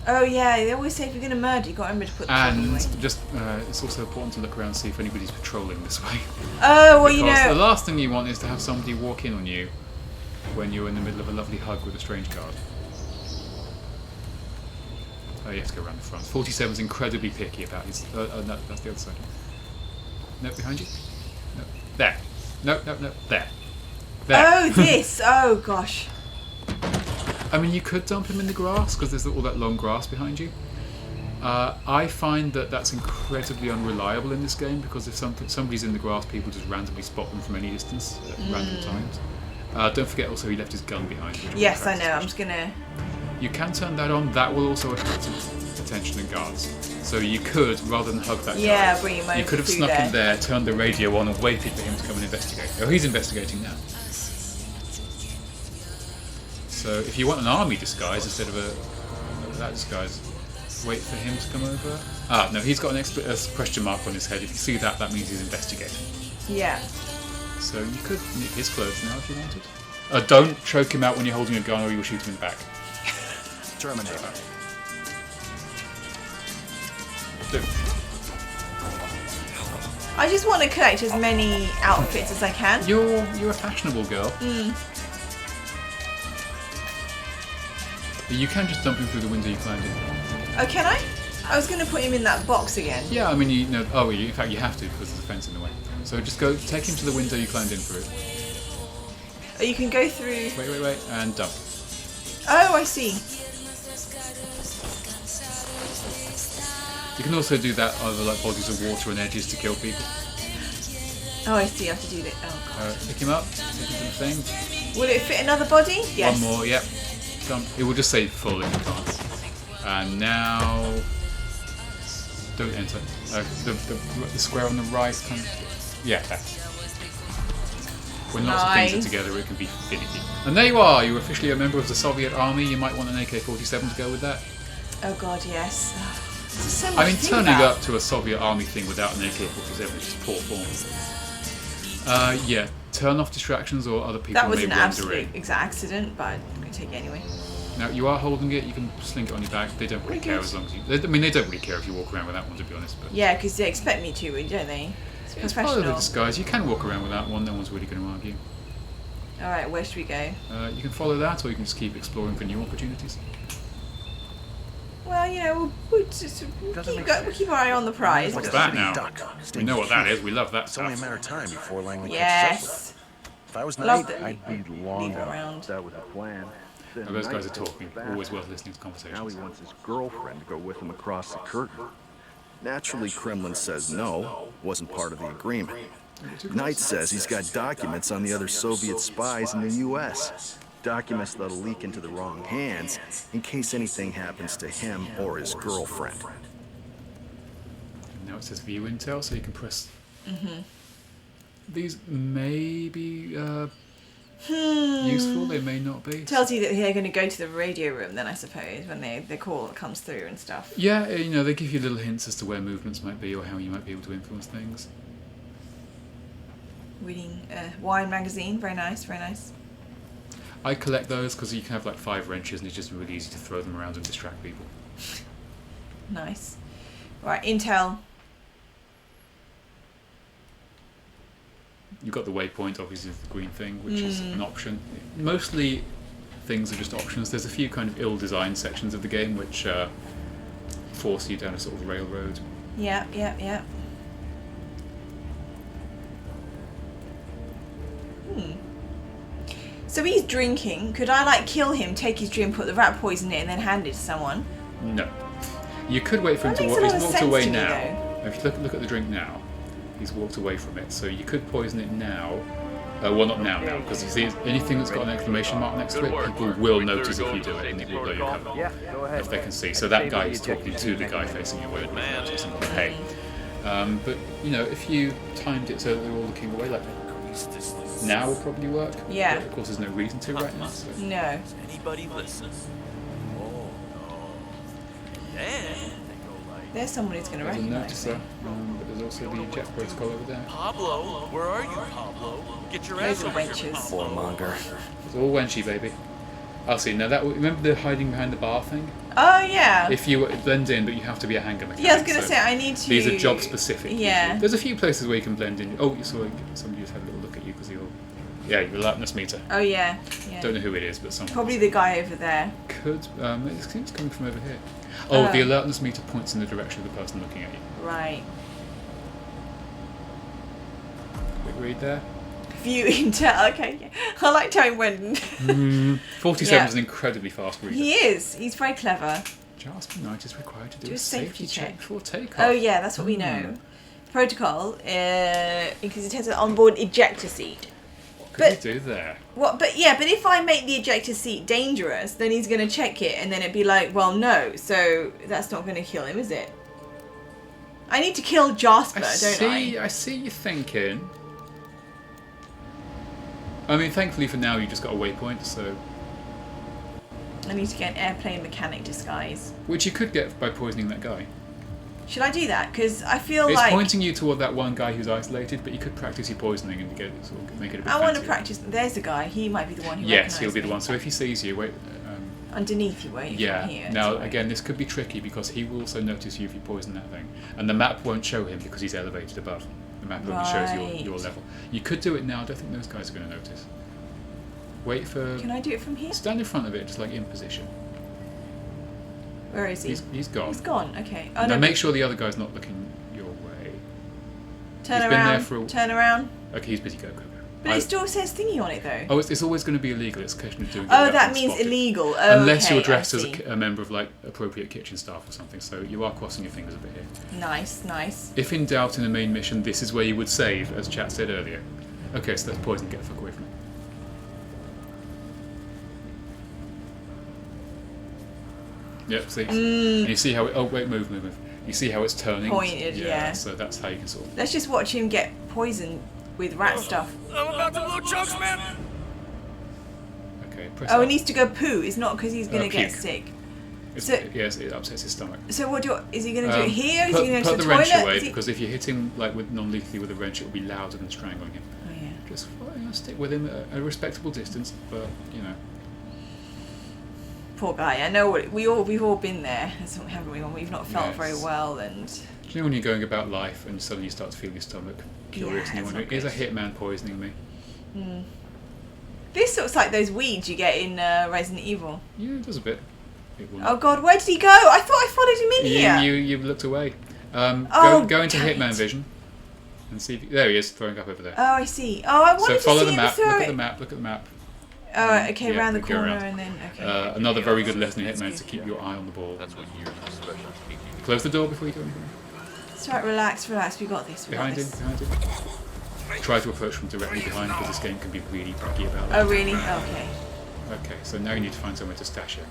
Oh yeah, they always say if you're going to murder, you got to remember to put the body away. And just, it's also important to look around and see if anybody's patrolling this way. Oh, well, because you know. the last thing you want is to have somebody walk in on you when you're in the middle of a lovely hug with a strange guard. Oh, you have to go around the front. 47's incredibly picky about his. No, that's the other side. No, behind you. No, there. No, there. There. Oh, this. Oh, gosh. I mean, you could dump him in the grass because there's all that long grass behind you. I find that that's incredibly unreliable in this game because if somebody's in the grass, people just randomly spot them from any distance at random times. Don't forget also he left his gun behind. Yes, I know. I'm just gonna. You can turn that on. That will also attract attention and guards. So you could, rather than hug that guy, bring him over. you could have snuck in there, turned the radio on, and waited for him to come and investigate. Oh, he's investigating now. So if you want an army disguise instead of that disguise, wait for him to come over. Ah, no, he's got a question mark on his head. If you see that, that means he's investigating. Yeah. So you could nick his clothes now if you wanted. Don't choke him out when you're holding a gun or you will shoot him in the back. Terminator. I just want to collect as many outfits as I can. You're a fashionable girl. You can just dump him through the window you climbed in. Oh, can I? I was going to put him in that box again. Yeah, I mean, in fact you have to because there's a fence in the way. So just take him to the window you climbed in through. Oh, you can go through... Wait, and dump. Oh, I see. You can also do that over like bodies of water and edges to kill people. Oh, I see. I have to do that. Oh, God. Pick him up. Take him to the thing. Will it fit another body? Yes. One more, yep. It will just say full if you can't. And now... Don't enter. The square on the right kind of... Yeah, that. When lots of things are together, it can be finicky. And there you are! You're officially a member of the Soviet army. You might want an AK-47 to go with that. Oh, God, yes. So I mean, turning up to a Soviet army thing without an AK-47 is just poor form. Yeah, turn off distractions or other people that was may an wander absolute in. exact accident, but I'm going to take it anyway. Now, you are holding it, you can sling it on your back. They don't really care as long as you... they don't really care if you walk around with that one, to be honest. But yeah, because they expect me to, don't they? It's part of the disguise. You can walk around with that one, no one's really going to argue. Alright, where should we go? You can follow that, or you can just keep exploring for new opportunities. Well, you know, we'll keep our eye on the prize. What's that now? We know what that is. We love that It's stuff. only a matter of time before Langley yes. catches up with him. If I was Love naive, that. I'd be long around. That was the plan. Now, those guys are talking. Always worth listening to conversations. Now he wants his girlfriend to go with him across the curtain. Naturally, Kremlin says no. Wasn't part of the agreement. Knight says he's got documents on the other Soviet spies in the U.S. Documents that'll leak into the wrong hands in case anything happens to him or his girlfriend. Now it says view intel, so you can press... These may be useful, they may not be. Tells you that they're going to go to the radio room then, I suppose, when the call comes through and stuff. Yeah, you know, they give you little hints as to where movements might be or how you might be able to influence things. Reading wine magazine, very nice, very nice. I collect those because you can have like 5 wrenches and it's just really easy to throw them around and distract people. Nice. Right, intel. You've got the waypoint, obviously the green thing, which is an option. Mostly things are just options. There's a few kind of ill-designed sections of the game which force you down a sort of railroad. Yeah. So he's drinking. Could I like kill him, take his drink, put the rat poison in it, and then hand it to someone? No. You could wait for him to walk. He's walked away now. If you look at the drink now, he's walked away from it. So you could poison it now. Well, not now, because you see, anything that's got an exclamation mark next to it, people will notice if you do it, and it will blow your cover. Yeah, go ahead. If they can see. So that guy is talking to the guy facing you away. Hey. But you know, if you timed it so that they're all looking away like that, now will probably work. Yeah. But of course, there's no reason to right now. So. No. Anybody listen? Oh, no. And there's someone who's going to recognise me. But there's also the jet protocol over there. Pablo, where are you, Pablo? Get your ass over here, Pablo. Warmonger. It's all wenchy, baby. I'll see. Now, remember the hiding behind the bar thing? Oh, yeah. If you blend in, but you have to be a hanger mechanic. Yeah, I was going to say, I need to... These are job specific. Yeah. Usually. There's a few places where you can blend in. Oh, you saw somebody just had a little look at you because you're... Yeah, your alertness meter. Oh, yeah. Don't know who it is, but someone. Probably the guy over there. Could. It seems coming from over here. Oh, the alertness meter points in the direction of the person looking at you. Right. Quick read there. View intel. Okay, yeah. I liked how it went. 47 is an incredibly fast reader. He is. He's very clever. Jasper Knight is required to do a safety check before takeoff. Oh, yeah, that's what we know. Protocol includes a test of onboard ejector seat. What could you do there? What? But if I make the ejector seat dangerous, then he's going to check it, and then it'd be like, well, no. So that's not going to kill him, is it? I need to kill Jasper, don't I? I see you thinking. I mean, thankfully for now, you just got a waypoint, so. I need to get an airplane mechanic disguise. Which you could get by poisoning that guy. Should I do that? Because I feel it's like... It's pointing you toward that one guy who's isolated, but you could practice your poisoning and get it, sort of make it a bit I want to fancier. practice... There's the guy. He might be the one who Yes, he'll be the me. one. So if he sees you, wait... underneath you, wait. Yeah. Here, now, again, this could be tricky because he will also notice you if you poison that thing. And the map won't show him because he's elevated above. The map only shows your level. You could do it now. I don't think those guys are going to notice. Wait for... Can I do it from here? Stand in front of it, just like in position. Where is he? He's gone. He's gone, okay. Oh, now make sure the other guy's not looking your way. Turn he's around, been there for turn around. Okay, he's busy, go. But it still says thingy on it though. Oh, it's always going to be illegal. It's a question of doing it. Oh, that means illegal. Oh, unless okay, you're dressed as a member of like appropriate kitchen staff or something. So you are crossing your fingers a bit here. Nice, nice. If in doubt in the main mission, this is where you would save, as chat said earlier. Okay, so that's poison. Get the fuck away from it. Yep, see? And you see how it... Oh, wait, move. You see how it's turning? Pointed, yeah. So that's how you can sort of... Let's just watch him get poisoned with rat stuff. I'm about to blow chunks, man! Okay, press Oh, up. he needs to go poo. It's not because he's going to get puke. sick. Yes, it upsets his stomach. So what is he going to do it here? Is he going to put the the wrench toilet? away, because if you hit him like with non-lethally with a wrench, it will be louder than strangling him. Oh yeah. Just stick with him at a respectable distance, but you know. Poor guy. I know we've all been there, haven't we? When we've not felt very well, and. Do you know when you're going about life and suddenly you start to feel your stomach curious and you're wondering, is a hitman poisoning me? Mm. This looks like those weeds you get in Resident Evil. Yeah, it does a bit. Oh God, where did he go? I thought I followed him in here. You looked away. Go into Hitman vision and see. There he is, throwing up over there. Oh, I see. Oh, I wanted to follow see the map. him throw Look it. at the map. Look at the map. Oh, okay, Yeah, round the go corner around. and then okay. Another very good lesson in Hitman is to keep your eye on the ball. That's what years of special speaking. Close the door before you do anything. It's right, relax. We got this. Behind him. Try to approach from directly behind because this game can be really buggy about that. Oh, really? Okay. Okay, so now you need to find somewhere to stash him.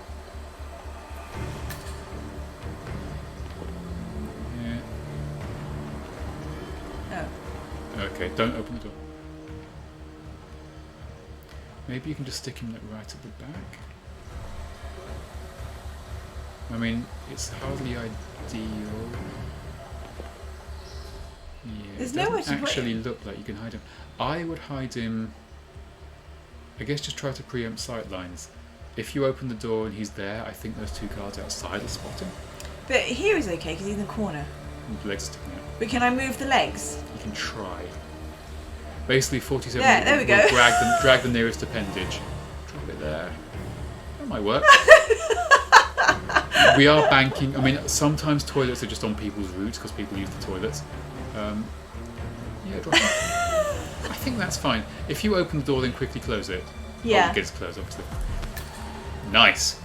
Yeah. Oh. Okay, don't open the door. Maybe you can just stick him like right at the back. I mean, it's hardly ideal. Yeah, There's it nowhere doesn't to put actually him. look like you can hide him. I would hide him. I guess just try to preempt sight lines. If you open the door and he's there, I think those two guards outside will spot him. But here is okay because he's in the corner. And the legs are sticking out. But can I move the legs? You can try. Basically, 47 there we go. will drag the nearest appendage. Drop it there. That might work. We are banking. I mean, sometimes toilets are just on people's routes because people use the toilets. Yeah, drop it. I think that's fine. If you open the door, then quickly close it. Yeah. Oh, get it closed, obviously. Nice.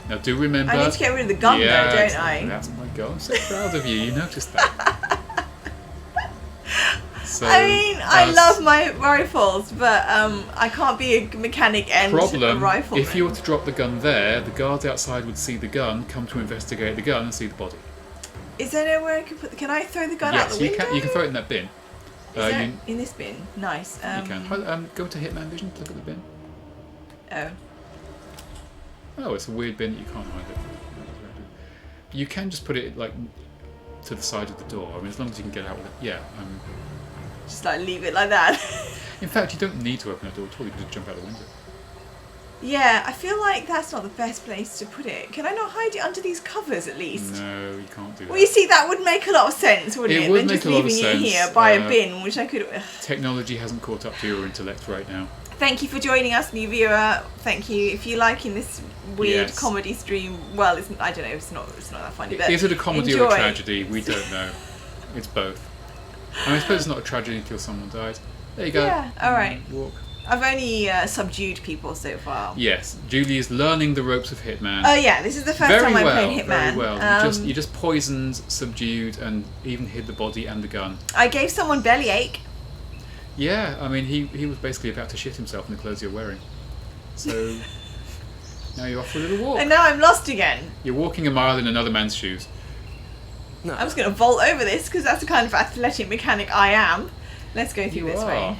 Now, do remember. I need to get rid of the gun, though, don't I? That's my goal. I'm so proud of you. You noticed that. So, I mean, I love my rifles, but I can't be a mechanic and a rifleman. If you were to drop the gun there, the guards outside would see the gun, come to investigate the gun, and see the body. Is there nowhere I can put? Can I throw the gun out the window? Yes, you can throw it in that bin. Is that in this bin? Nice. You can. Go to Hitman Vision. Look at the bin. Oh. Oh, it's a weird bin that you can't hide it. You can just put it like to the side of the door. I mean, as long as you can get out with it. Yeah. Just like leave it like that. In fact, you don't need to open the door at all. You can just jump out the window. Yeah, I feel like that's not the best place to put it. Can I not hide it under these covers at least? No, you can't do that. Well, you see, that would make a lot of sense, wouldn't it? It would Than make just a lot of leaving it sense. here by a bin, which I could... Technology hasn't caught up to your intellect right now. Thank you for joining us, new viewer. Thank you. If you're liking this weird comedy stream, well, it's, I don't know, it's not that funny. But is it a comedy enjoy. or a tragedy? We don't know. It's both. I mean, I suppose it's not a tragedy until someone dies. There you go. Yeah, alright. Walk. I've only subdued people so far. Yes, Julie is learning the ropes of Hitman. Oh yeah, this is the first time I played Hitman. Very well. You just poisoned, subdued, and even hid the body and the gun. I gave someone bellyache. Yeah, I mean, he was basically about to shit himself in the clothes you're wearing. So now you're off for a little walk. And now I'm lost again. You're walking a mile in another man's shoes. No. I'm just going to vault over this because that's the kind of athletic mechanic I am. Let's go through this way.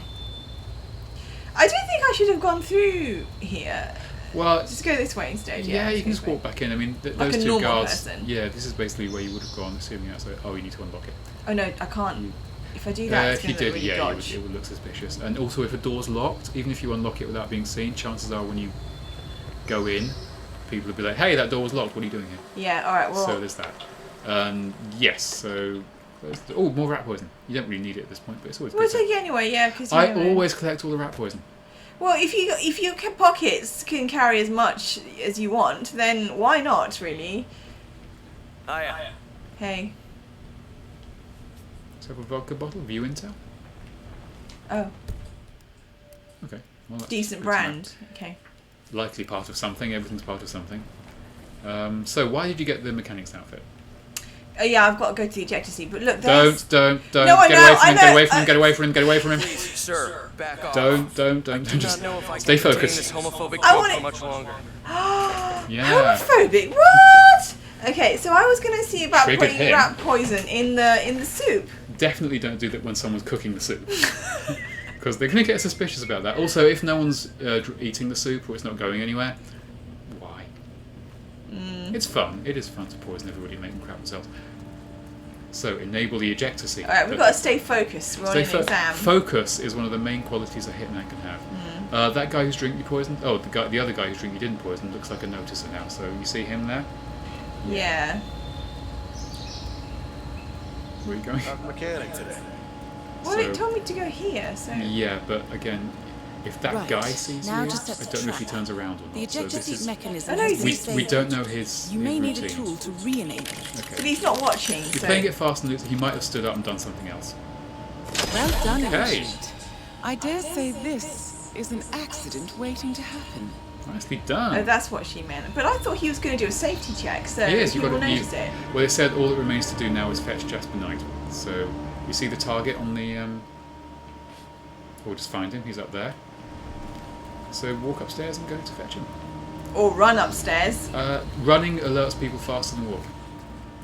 I do think I should have gone through here. Well, just go this way instead. Yeah, you can just walk back in. I mean, like those a two normal guards. person. Yeah, this is basically where you would have gone, assuming that's. Oh, you need to unlock it. Oh no, I can't. If I do that, it's going to look really dodgy. It would look suspicious. And also, if a door's locked, even if you unlock it without being seen, chances are when you go in, people will be like, "Hey, that door was locked. What are you doing here?" Yeah. All right. Well. So there's that. Yes. So. Oh, more rat poison. You don't really need it at this point, but it's always. We'll take it anyway. Yeah, because I always collect all the rat poison. Well, if your pockets can carry as much as you want, then why not? Really. Hiya. Hey. Let's have a vodka bottle. View Intel. Oh. Okay. Well, that's decent brand. Okay. Likely part of something. Everything's part of something. So why did you get the mechanic's outfit? Oh yeah, I've got to go to the ejector seat. But look, don't. No, Get away from him. Get away from him. Get away from him. Please, sir, back off. Don't. Just stay focused. This homophobic I want for much longer. Yeah. Homophobic? What? Okay, so I was going to see about Triggered putting him. rat poison in the soup. Definitely don't do that when someone's cooking the soup. Because they're going to get suspicious about that. Also, if no one's eating the soup or it's not going anywhere, why? It's fun. It is fun to poison everybody and make them crap themselves. So, enable the ejector seat. Alright, we've got to stay focused. We're on an exam. Focus is one of the main qualities a hitman can have. That guy whose drink you poisoned, the other guy whose drink you didn't poison looks like a noticer now. So, you see him there? Yeah. Where are you going? Mechanic today. Well, it told me to go here, so... Yeah, but again, if that guy sees you, I don't know if he turns around or not. The ejector seat mechanism we don't know his You may need a routine. tool to re-enable it. Okay. But he's not watching, You're so... playing it fast and loose. He might have stood up and done something else. Well done, Okay. Agent. I dare say this is an accident waiting to happen. Nicely done. Oh, that's what she meant. But I thought he was going to do a safety check, so Yes, he you've will got to notice it. Well, it said all that remains to do now is fetch Jasper Knight. So you see the target on the. Or just find him. He's up there. So walk upstairs and go to fetch him. Or run upstairs. Running alerts people faster than walking.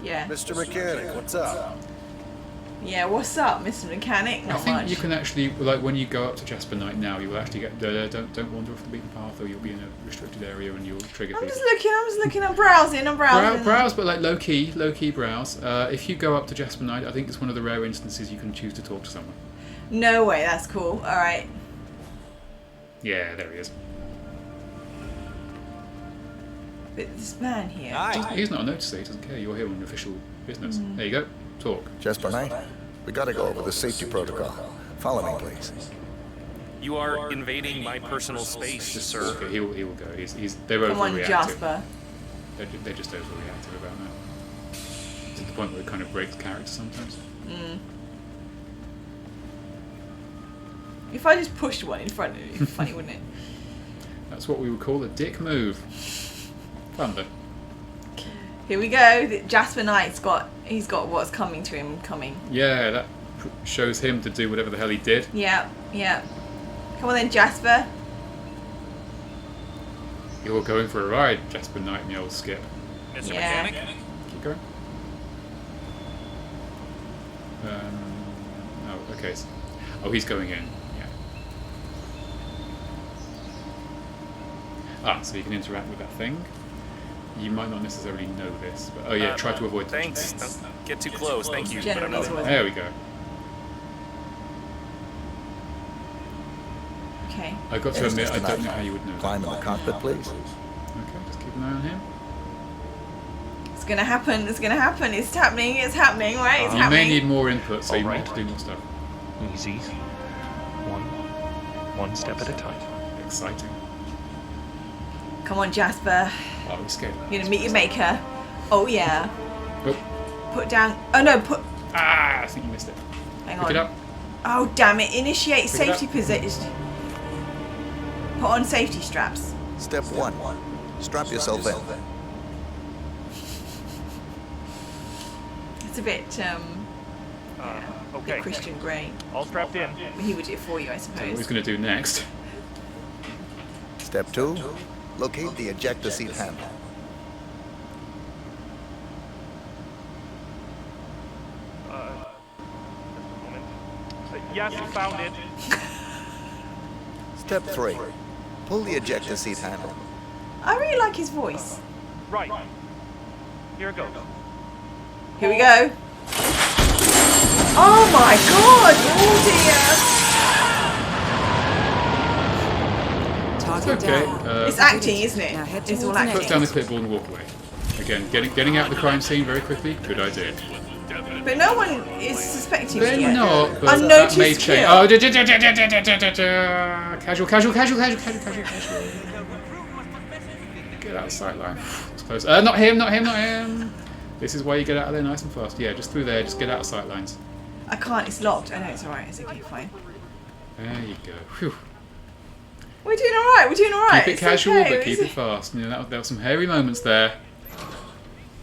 Yeah. Mr. Mechanic, what's up? Yeah, what's up, Mr. Mechanic? Not I think much. you can actually, like, when you go up to Jasper Knight now, you will actually get. Don't wander off the beaten path, or you'll be in a restricted area and you'll trigger I'm people. just looking, I'm browsing. Browse, but like low key browse. If you go up to Jasper Knight, I think it's one of the rare instances you can choose to talk to someone. No way, that's cool. Alright. Yeah, there he is. But this man here... He's not a noticer, he doesn't care. You're here on official business. There you go. Talk. Jasper Knight, we gotta go over the safety protocol. Follow me, please. You are invading my personal space, sir. Okay, he will go. They're overreacting. Come on, Jasper. They're just overreactive about that. To the point where it kind of breaks character sometimes. If I just pushed one in front of you, it'd be funny, wouldn't it? That's what we would call a dick move. Fun though. Here we go. Jasper Knight's got what's coming to him coming. Yeah, that shows him to do whatever the hell he did. Yeah. Come on then, Jasper. You're going for a ride, Jasper Knight and the old skip. Mr. Yeah. Mechanic? Keep going. Oh, okay. Oh, he's going in. Yeah. So you can interact with that thing. You might not necessarily know this, but try to avoid touching Thanks. things. Don't get too close. Thank you. But I'm Generally, not. There we go. Okay. I got to Yes, admit, Mr. I don't Knight. know how you would know. Climb in the cockpit, please. Okay, just keep an eye on him. It's gonna happen. It's gonna happen. It's happening. It's happening. Right? It's You happening. may need more input, so you might Alright. have to do more stuff. Easy. One step at a time. Exciting. Come on, Jasper. Oh, we're scared. You're gonna meet your maker. Oh yeah. Oh. Put down. Oh no. Put. Ah, I think you missed it. Hang Pick on. it up. Oh damn it! Initiate Pick it safety up. position. Put on safety straps. Step 1. Strap yourself in. It's a bit Okay. bit Christian Grey. All strapped in. He would do it for you, I What he's suppose. going to do next. Step 2. Locate the ejector seat handle. Yes, found it. Step 3. Pull the ejector seat handle. I really like his voice. Right. Here it goes. Here we go. Oh my god! Oh Target Okay. down. dear. It's acting, isn't it? Now head It's all towards the acting. Put down the clipboard and walk away. Again, getting out of the crime scene very quickly. Good idea. But no one is suspecting They're me yet. not, but Unnoticed that may change. kill. Oh, casual. Get out of sight line. It's close. Not him. This is why you get out of there nice and fast. Yeah, just through there. Just get out of sight lines. I can't, it's locked. I know, it's alright. It's okay, fine. There you go. Whew. We're doing alright. Keep it It's casual, okay. but keep it fast. You know, there were some hairy moments there.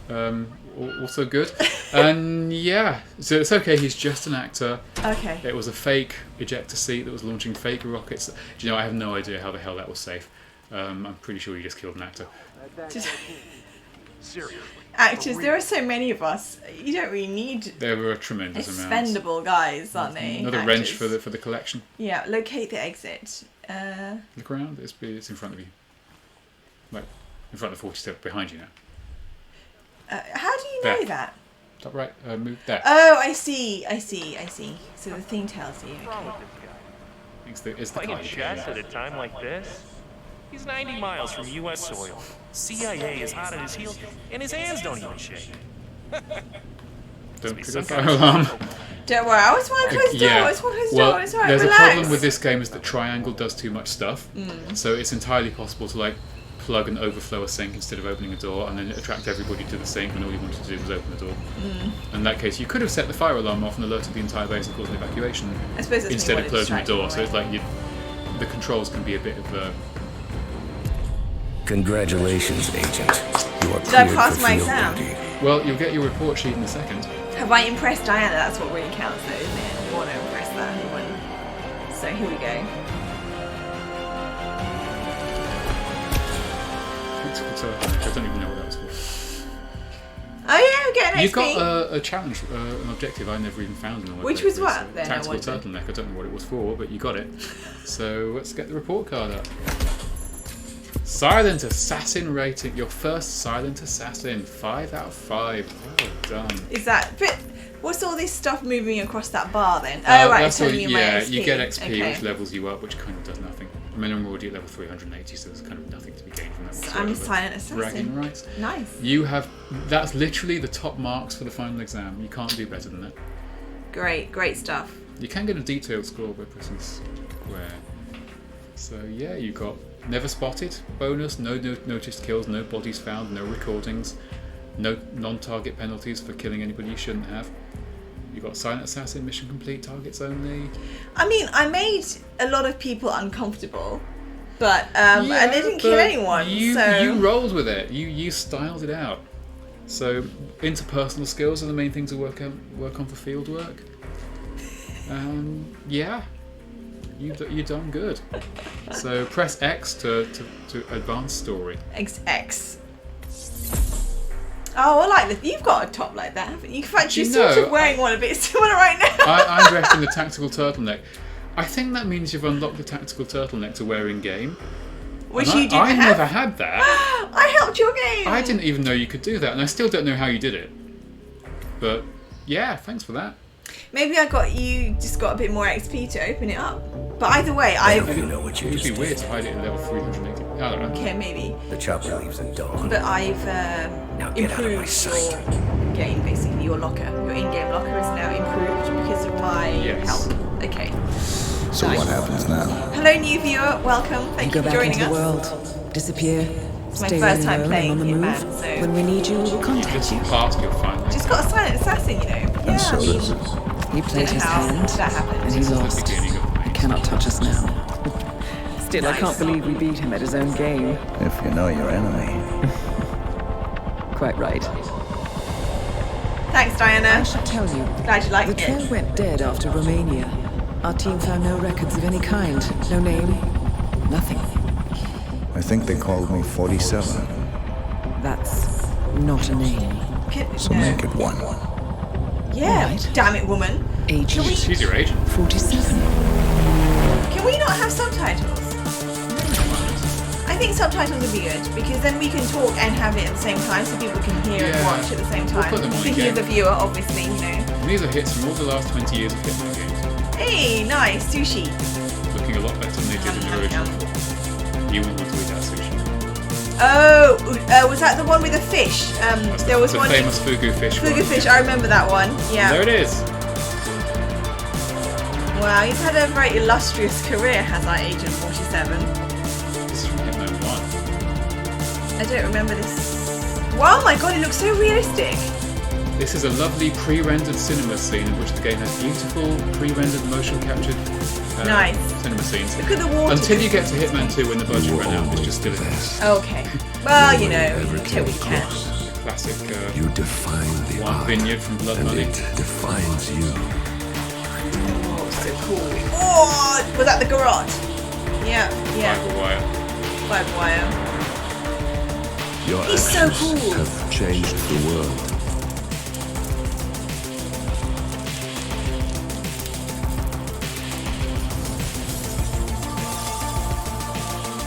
Also good. And yeah, so it's okay. He's just an actor. Okay. It was a fake ejector seat that was launching fake rockets. Do you know? I have no idea how the hell that was safe. I'm pretty sure you just killed an actor. Seriously. Actors, there are so many of us. You don't really need There were a tremendous amount. expendable guys, aren't they? Another Actors. wrench for the collection. Yeah, locate the exit. Look around. It's in front of you. Like in front of the 40 step behind you now. How do you know There. that? Top right. Move there. Oh, I see. So the thing tells you. What's wrong with Okay. this guy? It's the Playing card. chess at a time like this? He's 90 miles from U.S. soil. CIA is hot at his heels, and his hands don't even shake. Don't trigger the fire alarm. Don't worry, I was one close door. Yeah. I was one close Well, door. It's alright. there's Relax. a problem with this game is that triangle does too much stuff. So it's entirely possible to like plug and overflow a sink instead of opening a door, and then attract everybody to the sink when all you wanted to do was open the door. In that case, you could have set the fire alarm off and alerted the entire base and caused an evacuation I suppose that's instead me of wanting to closing the door. distract So you, it's like the controls can be a bit of a. Congratulations, Agent. You are Did I cleared pass for my field exam? duty. Well, you'll get your report sheet in a second. Have I impressed Diana? That's what really counts, though, isn't it? You want to impress that one. So here we go. I don't even know what that was for. Oh yeah, we're getting You XP. got a challenge, an objective I never even found in the web. Which was playthrough, what, so then, I Tactical wonder? turtleneck. I don't know what it was for, but you got it. So let's get the report card up. Silent Assassin rating. Your first Silent Assassin. 5 out of 5. Well done. Is that? But what's all this stuff moving across that bar then? Oh right, it's that's all, telling me my yeah, XP. you get XP, Okay. which levels you up, which kind of does nothing. I mean, I'm already at level 380, so there's kind of nothing to be gained from that. So I'm a whatsoever, silent but assassin. bragging rights. Nice. You have. That's literally the top marks for the final exam. You can't do better than that. Great stuff. You can get a detailed score by pressing square. So yeah, you got never spotted bonus, no noticed kills, no bodies found, no recordings, no non-target penalties for killing anybody you shouldn't have. You got silent assassin, mission complete, targets only. I mean, I made a lot of people uncomfortable, but and they didn't kill but anyone. You so rolled with it. You styled it out. So interpersonal skills are the main thing to work on for field work. Yeah, you've done good. So press X to advance story. X. Oh, I like this. You've got a top like that, haven't you? In fact, you're You sort know, of wearing one a bit similar right now. I'm dressed in the tactical turtleneck. I think that means you've unlocked the tactical turtleneck to wear in game. Which And you didn't I have. never had that. I helped your game. I didn't even know you could do that, and I still don't know how you did it. But yeah, thanks for that. Maybe you just got a bit more XP to open it up. But either way, You know what you It would just be weird did. to hide it in level 380. I don't know. Okay, maybe. The chopper leaves at dawn. But I've Now get out of my improved sight. your game, basically. Your locker. Your in-game locker is now improved because of my help. Okay. So what happens now? Hello, new viewer. Welcome. Thank you go for back joining into the us. world, disappear, It's my stay first time alone playing and on the Hitman, move. so When we need you, we will contact you. Part you'll find. just got a silent assassin, you know. Yeah, so I mean, this is... He played his how hand, that happened. and he lost. beginning of He cannot touch us now. Still, I can't believe we beat him at his own game. If you know your enemy. Quite right. Thanks, Diana. I should tell you, Glad you liked the trail it. went dead after Romania. Our team found no records of any kind. No name, nothing. I think they called me 47. That's not a name. So make it one. Yeah, Right. damn it, woman. Agent She's your agent. 47. Can we not have subtitles? I think subtitles would be good because then we can talk and have it at the same time so people can hear and Yeah. watch at the same We'll time. put them on Thinking of again. the viewer, obviously, you know. And these are hits from all the last 20 years of Hitman games. Hey, nice sushi. Looking a lot better than they did in the original. You wouldn't want to eat that sushi. Oh, was that the one with the fish? There was the one. famous fugu fish Fugu one. fish. I remember that one. Yeah. There it is. Wow, he's had a very illustrious career, has our Agent 47. This is from Hitman 1. I don't remember this. Wow, my god, it looks so realistic. This is a lovely pre-rendered cinema scene in which the game has beautiful pre-rendered motion captured Nice. cinema scenes. Look at the water. Until you get to Hitman 2 when the budget ran out, it's just still in this. Okay. Well, you know, until we can. Classic You define the one art, vineyard from Blood and Money. it defines you. Oh, so cool. Oh, was that the garage? Yeah, yeah. Fiber wire. Fiber wire. Your He's so actions cool. have changed the world.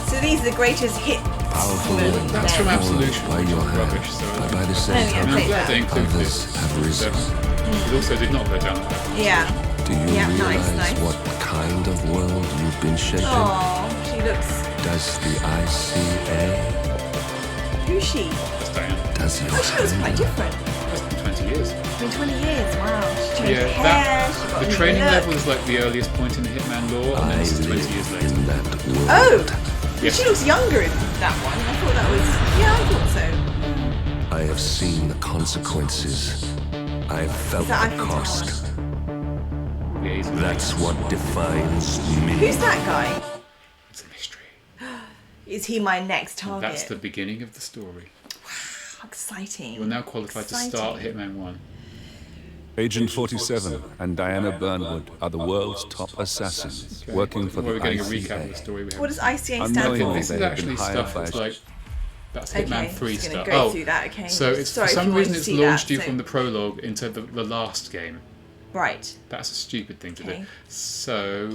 So these are the greatest hit. Powerful men That's from fall Absolution, by which your is hand, rubbish, so but by the Oh, same yeah, I'm play time, glad they included others this. have risen. It also did not go down the path. Yeah. Do you Yeah, realize nice. what kind of world you've been shaping? Oh, she looks. Does the ICA? Who's she? That's Diana. Does your Oh, she looks quite hand? different. That's been 20 years. I mean, 20 years. Wow. She changed Yeah, hair. She got the a new training look. level is like the earliest point in the Hitman lore, and then I this is 20 live years later. in that world. Oh, Yes. she looks younger in that one. I thought that was. Yeah, I thought so. I have seen the consequences. I've felt Is that the Eiffel cost. Yeah, he's That's what defines me. Who's that guy? It's a mystery. Is he my next target? That's the beginning of the story. How exciting. You are now qualified to start Hitman 1. Agent 47 and Diana Burnwood are the world's top assassins, working for the We're getting a recap of the ICA. story we have. What does ICA stand Unknowingly, for? This they is have actually been hired stuff by that's like that's Okay, Hitman 3 just gonna stuff. go through that, okay. So it's Sorry for if you some wanted reason to it's see launched that, you so- from the prologue into the last game. Right. That's a stupid thing to Okay. do. So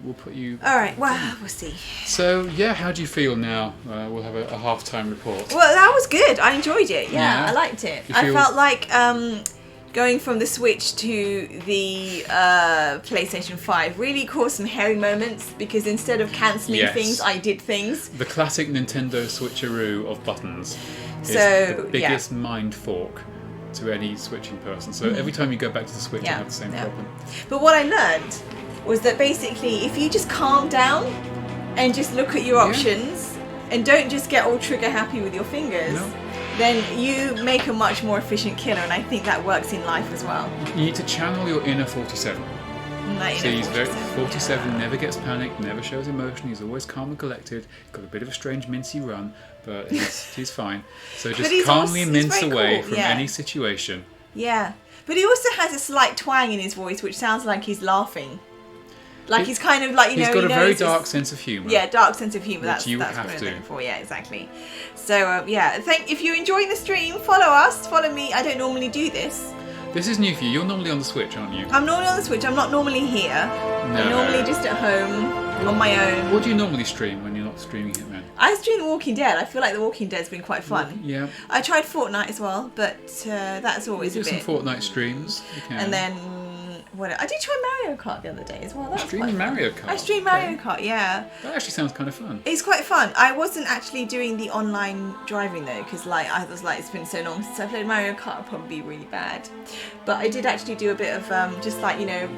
we'll put you. All right. Well, we'll see. So yeah, how do you feel now? We'll have a half-time report. Well, that was good. I enjoyed it. Yeah, Yeah. I liked it. You I feel- felt like going from the Switch to the PlayStation 5 really caused some hairy moments because instead of cancelling Yes. things, I did things. The classic Nintendo switcheroo of buttons is So, the biggest mind fork to any switching person. So every time you go back to the Switch, you have the same problem. But what I learned was that basically, if you just calm down and just look at your options and don't just get all trigger happy with your fingers, then you make a much more efficient killer, and I think that works in life as well. You need to channel your inner 47. Like, So he's very 47, 47, never gets panicked, never shows emotion. He's always calm and collected. Got a bit of a strange mincy run, but he's fine. So But just he's calmly also- he's mince very away cool, from yeah. any situation. Yeah, but he also has a slight twang in his voice, which sounds like he's laughing. Like he's kind of like, you know, He's got he a very knows dark his- sense of humour. Yeah, dark sense of humour. Which That's you that's have what I'm to. looking for. Yeah, exactly. So yeah, if you're enjoying the stream, follow us, follow me. I don't normally do this. This is new for you. You're normally on the Switch, aren't you? I'm normally on the Switch. I'm not normally here. I'm No. normally just at home on my own. What do you normally stream when you're not streaming Hitman? I stream The Walking Dead. I feel like The Walking Dead's been quite fun. Yeah. I tried Fortnite as well, but that's always Do a some bit. Fortnite streams. You can. And then I did try Mario Kart the other day as well. That was Streaming quite fun. Mario Kart? I streamed Mario Kart, yeah. That actually sounds kind of fun. It's quite fun. I wasn't actually doing the online driving though, because like I was like, it's been so long since I played Mario Kart, I'd probably be really bad. But I did actually do a bit of just like, you know,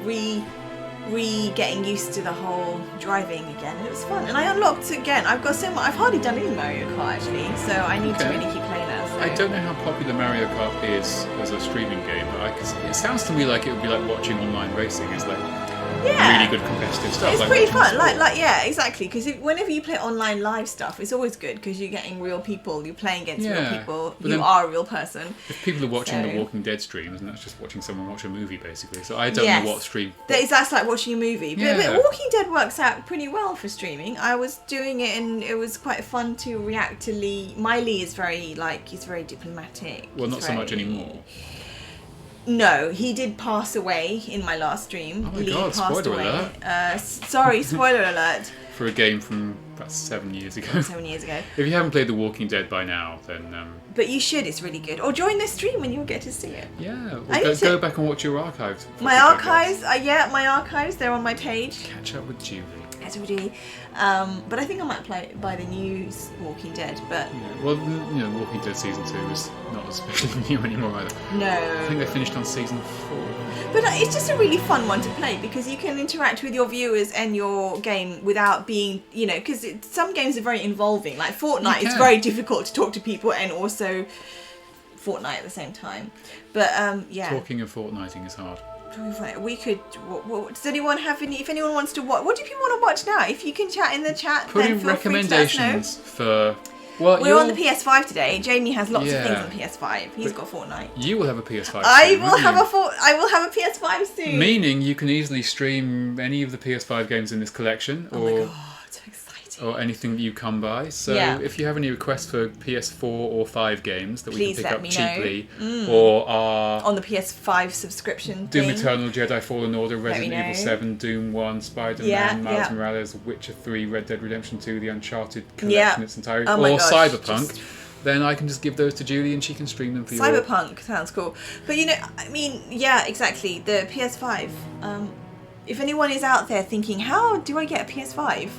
getting used to the whole driving again. It was fun, and I unlocked again. I've got so much. I've hardly done any Mario Kart actually, so I need to really keep playing that. So. I don't know how popular Mario Kart is as a streaming game, but it sounds to me like it would be like watching online racing. It's like really good competitive stuff. It's like pretty fun. Like yeah, exactly. Because whenever you play online live stuff, it's always good because you're getting real people. You're playing against real people. You are a real person. If people are watching the Walking Dead streams, and that's just watching someone watch a movie basically. So I don't know what stream. That's like watching a movie. But Walking Dead works out pretty well for streaming. I was doing it, and it was quite fun to react to Lee. My Lee is very he's very diplomatic. Well, not so much anymore. No, he did pass away in my last stream. Oh my God, spoiler alert. Sorry, spoiler alert. For a game from about 7 years ago. 7 years ago. If you haven't played The Walking Dead by now, then... But you should, it's really good. Or join the stream and you'll get to see it. Yeah, go back and watch your archives. My archives, my archives, they're on my page. Catch up with Julie. But I think I might buy the new Walking Dead. But well, you know, Walking Dead season 2 is not especially new anymore either. No, I think they finished on season 4. But it's just a really fun one to play because you can interact with your viewers and your game without being, you know, because some games are very involving. Like Fortnite, it's very difficult to talk to people and also Fortnite at the same time. But yeah, talking and Fortniting is hard. We could. Does anyone have any? If anyone wants to watch, what do people want to watch now? If you can chat in the chat, put then in feel recommendations free to for. let us know. Well, we're on the PS5 today. Jamie has lots of things on the PS5. He's got Fortnite. You will have a PS5 soon, I will have a PS5 soon. Meaning you can easily stream any of the PS5 games in this collection, or my God, so exciting. Or anything that you come by. So if you have any requests for PS4 or 5 games that we can pick up cheaply, or are on the PS5 subscription Doom thing. Eternal, Jedi Fallen Order, Resident Evil 7, Doom 1, Spider-Man, Miles Morales, Witcher 3, Red Dead Redemption 2, the Uncharted collection in its entirety, or Cyberpunk, then I can just give those to Julie and she can stream them for you. Cyberpunk sounds cool. But you know, I mean, yeah, exactly. The PS5. If anyone is out there thinking, how do I get a PS5?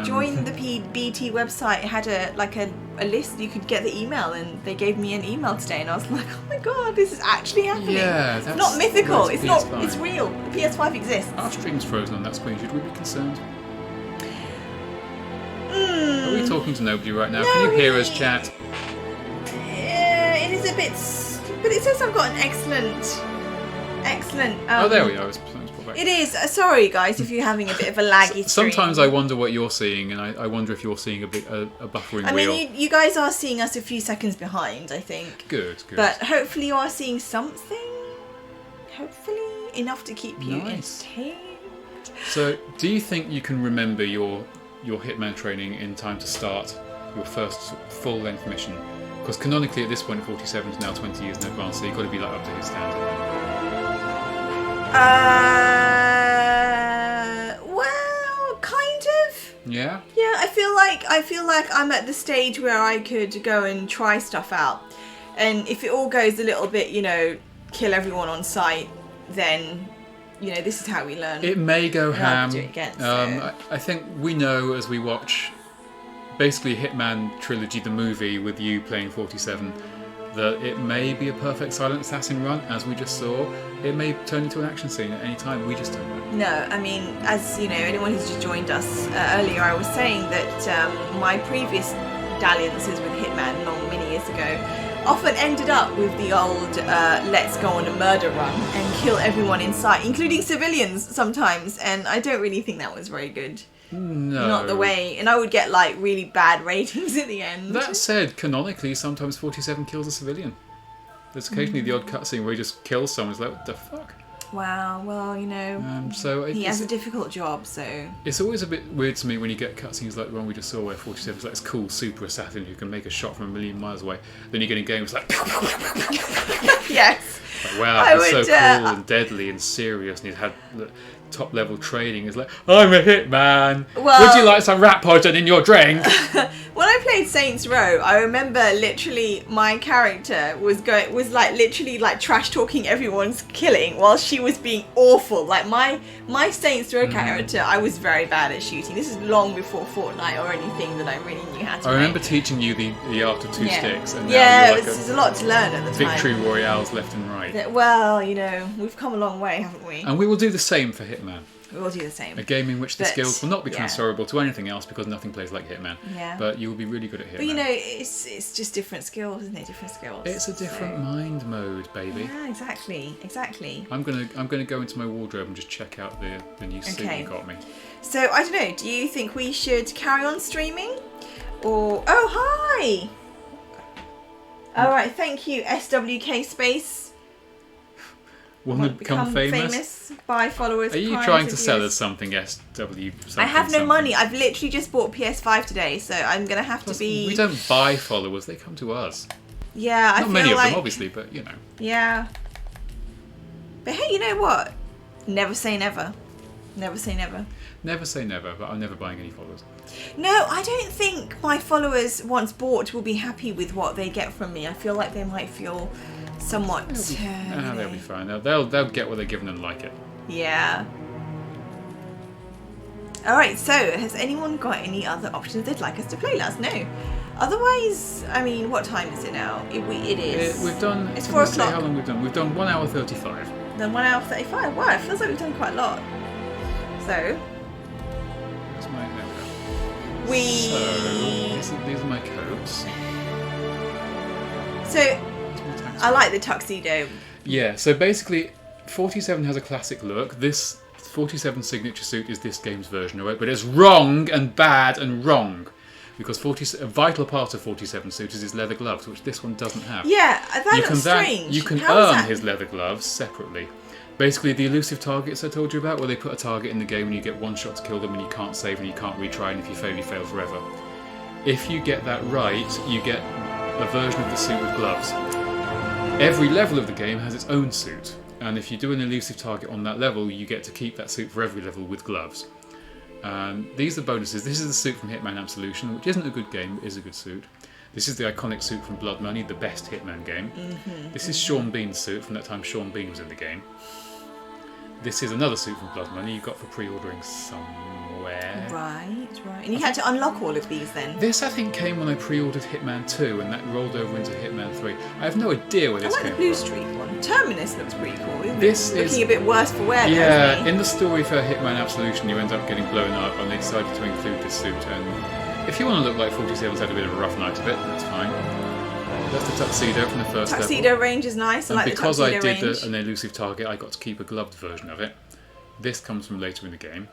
Join the BT website. It had a list. You could get the email, and they gave me an email today, and I was like, oh my God, this is actually happening. Yeah, it's not mythical. It's not. PS5. It's real. The PS5 exists. Our stream's frozen on that screen. Should we be concerned? Are we talking to nobody right now? Can you hear us, chat? Yeah, it is a bit. But it says I've got an excellent. Oh, there we are. It is. Sorry, guys, if you're having a bit of a laggy stream. Sometimes I wonder what you're seeing, and I wonder if you're seeing a buffering wheel. I mean, you guys are seeing us a few seconds behind, I think. Good. But hopefully you are seeing something. Hopefully enough to keep you entertained. So, do you think you can remember your Hitman training in time to start your first full-length mission? Because canonically, at this point, 47 is now 20 years in advance, so you've got to be up to his standard. Well, kind of. Yeah. Yeah, I feel like I'm at the stage where I could go and try stuff out, and if it all goes a little bit, you know, kill everyone on sight, then, you know, this is how we learn. It may go ham. Do it again, so. I think we know as we watch, basically Hitman Trilogy, the movie with you playing 47. That it may be a perfect silent assassin run, as we just saw. It may turn into an action scene at any time. We just don't know. No, I mean, as you know, anyone who's just joined us earlier, I was saying that my previous dalliances with Hitman many years ago often ended up with the old let's go on a murder run and kill everyone in sight, including civilians sometimes, and I don't really think that was very good. No. Not the way. And I would get like really bad ratings at the end. That said, canonically, sometimes 47 kills a civilian. There's occasionally the odd cutscene where he just kills someone. It's like, what the fuck? Wow, well, you know, he has a difficult job, so... It's always a bit weird to me when you get cutscenes like the one we just saw where 47 is like this cool super assassin who can make a shot from a million miles away. Then you get in game, it's like... Yes. Like, wow, he's so cool and deadly and serious, and he's had top level training. It's like, I'm a hitman. Well, would you like some rat poison in your drink? Well, I played Saints Row, I remember literally my character was literally trash talking everyone's killing while she was being awful. Like my Saints Row character, I was very bad at shooting. This is long before Fortnite or anything that I really knew how to play. I remember teaching you the art of two sticks, and now yeah, you're there's a lot to learn at the time. Victory royales left and right. Well, you know, we've come a long way, haven't we? And we will do the same for Hitman. We will do the same. A game in which the skills will not be yeah. transferable to anything else because nothing plays like Hitman. Yeah. But you will be really good at Hitman. But you know, it's just different skills, isn't it? Different skills. It's a different mind mode, baby. Yeah, exactly. I'm gonna go into my wardrobe and just check out the new suit you got me. So I don't know. Do you think we should carry on streaming, or hi? All right, thank you, SWK Space. Want to become famous? Buy followers. Are you trying to sell us something, SW? I have no money. I've literally just bought PS5 today, so I'm gonna have to be. We don't buy followers; they come to us. Yeah, I not feel many like... of them, obviously, but you know. Yeah. But hey, you know what? Never say never. Never say never. Never say never, but I'm never buying any followers. No, I don't think my followers, once bought, will be happy with what they get from me. I feel like they might feel somewhat. They'll be fine. They'll get what they're given and like it. Yeah. All right. So, has anyone got any other options they'd like us to play? Let us know. Otherwise, I mean, what time is it now? It is. We've done. It's 4 o'clock. How long we've done? We've done 1 hour 35. Then 1 hour 35. Wow, it feels like we've done quite a lot. So. That's my. There we go. So these are my coats. So I like the tuxedo. Yeah. So basically, 47 has a classic look. This 47 signature suit is this game's version of it, but it's wrong and bad and wrong. Because a vital part of 47 suit is his leather gloves, which this one doesn't have. Yeah, that's strange. You can earn his leather gloves separately. Basically, the elusive targets I told you about, where they put a target in the game and you get one shot to kill them and you can't save and you can't retry, and if you fail, you fail forever. If you get that right, you get a version of the suit with gloves. Every level of the game has its own suit, and if you do an elusive target on that level, you get to keep that suit for every level with gloves. These are bonuses. This is the suit from Hitman Absolution, which isn't a good game, but is a good suit. This is the iconic suit from Blood Money, the best Hitman game. This is Sean Bean's suit from that time Sean Bean was in the game. This is another suit from Blood Money you got for pre-ordering somewhere. Right. And you had to unlock all of these then? This, I think, came when I pre-ordered Hitman 2, and that rolled over into Hitman 3. I have no idea where this came from. I like the Blue Streak one. Terminus looks pretty cool, isn't this it? Looking a bit worse for wear. Yeah, in the story for Hitman Absolution, you end up getting blown up, and they decided to include this suit. And if you want to look like 47's had a bit of a rough night of it, that's fine. That's the tuxedo from the first level. Tuxedo range is nice. I like the tuxedo range. Because I did an elusive target, I got to keep a gloved version of it. This comes from later in the game.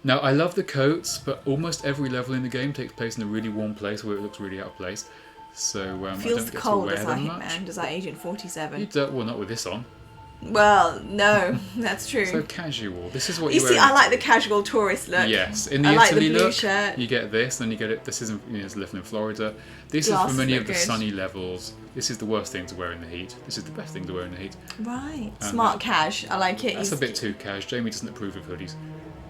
Now, I love the coats, but almost every level in the game takes place in a really warm place where it looks really out of place. So I don't get to wear them much. Hitman, does that Agent 47? You don't, well, not with this on. Well, no, that's true. So casual. This is what you see. I like the casual tourist look. Yes, in the Italy look, shirt. You get this, then you get it. This isn't. It's living in Florida. This is for many of the sunny levels. This is the worst thing to wear in the heat. This is the best thing to wear in the heat. Right, smart cash. I like it. That's a bit too cash. Jamie doesn't approve of hoodies.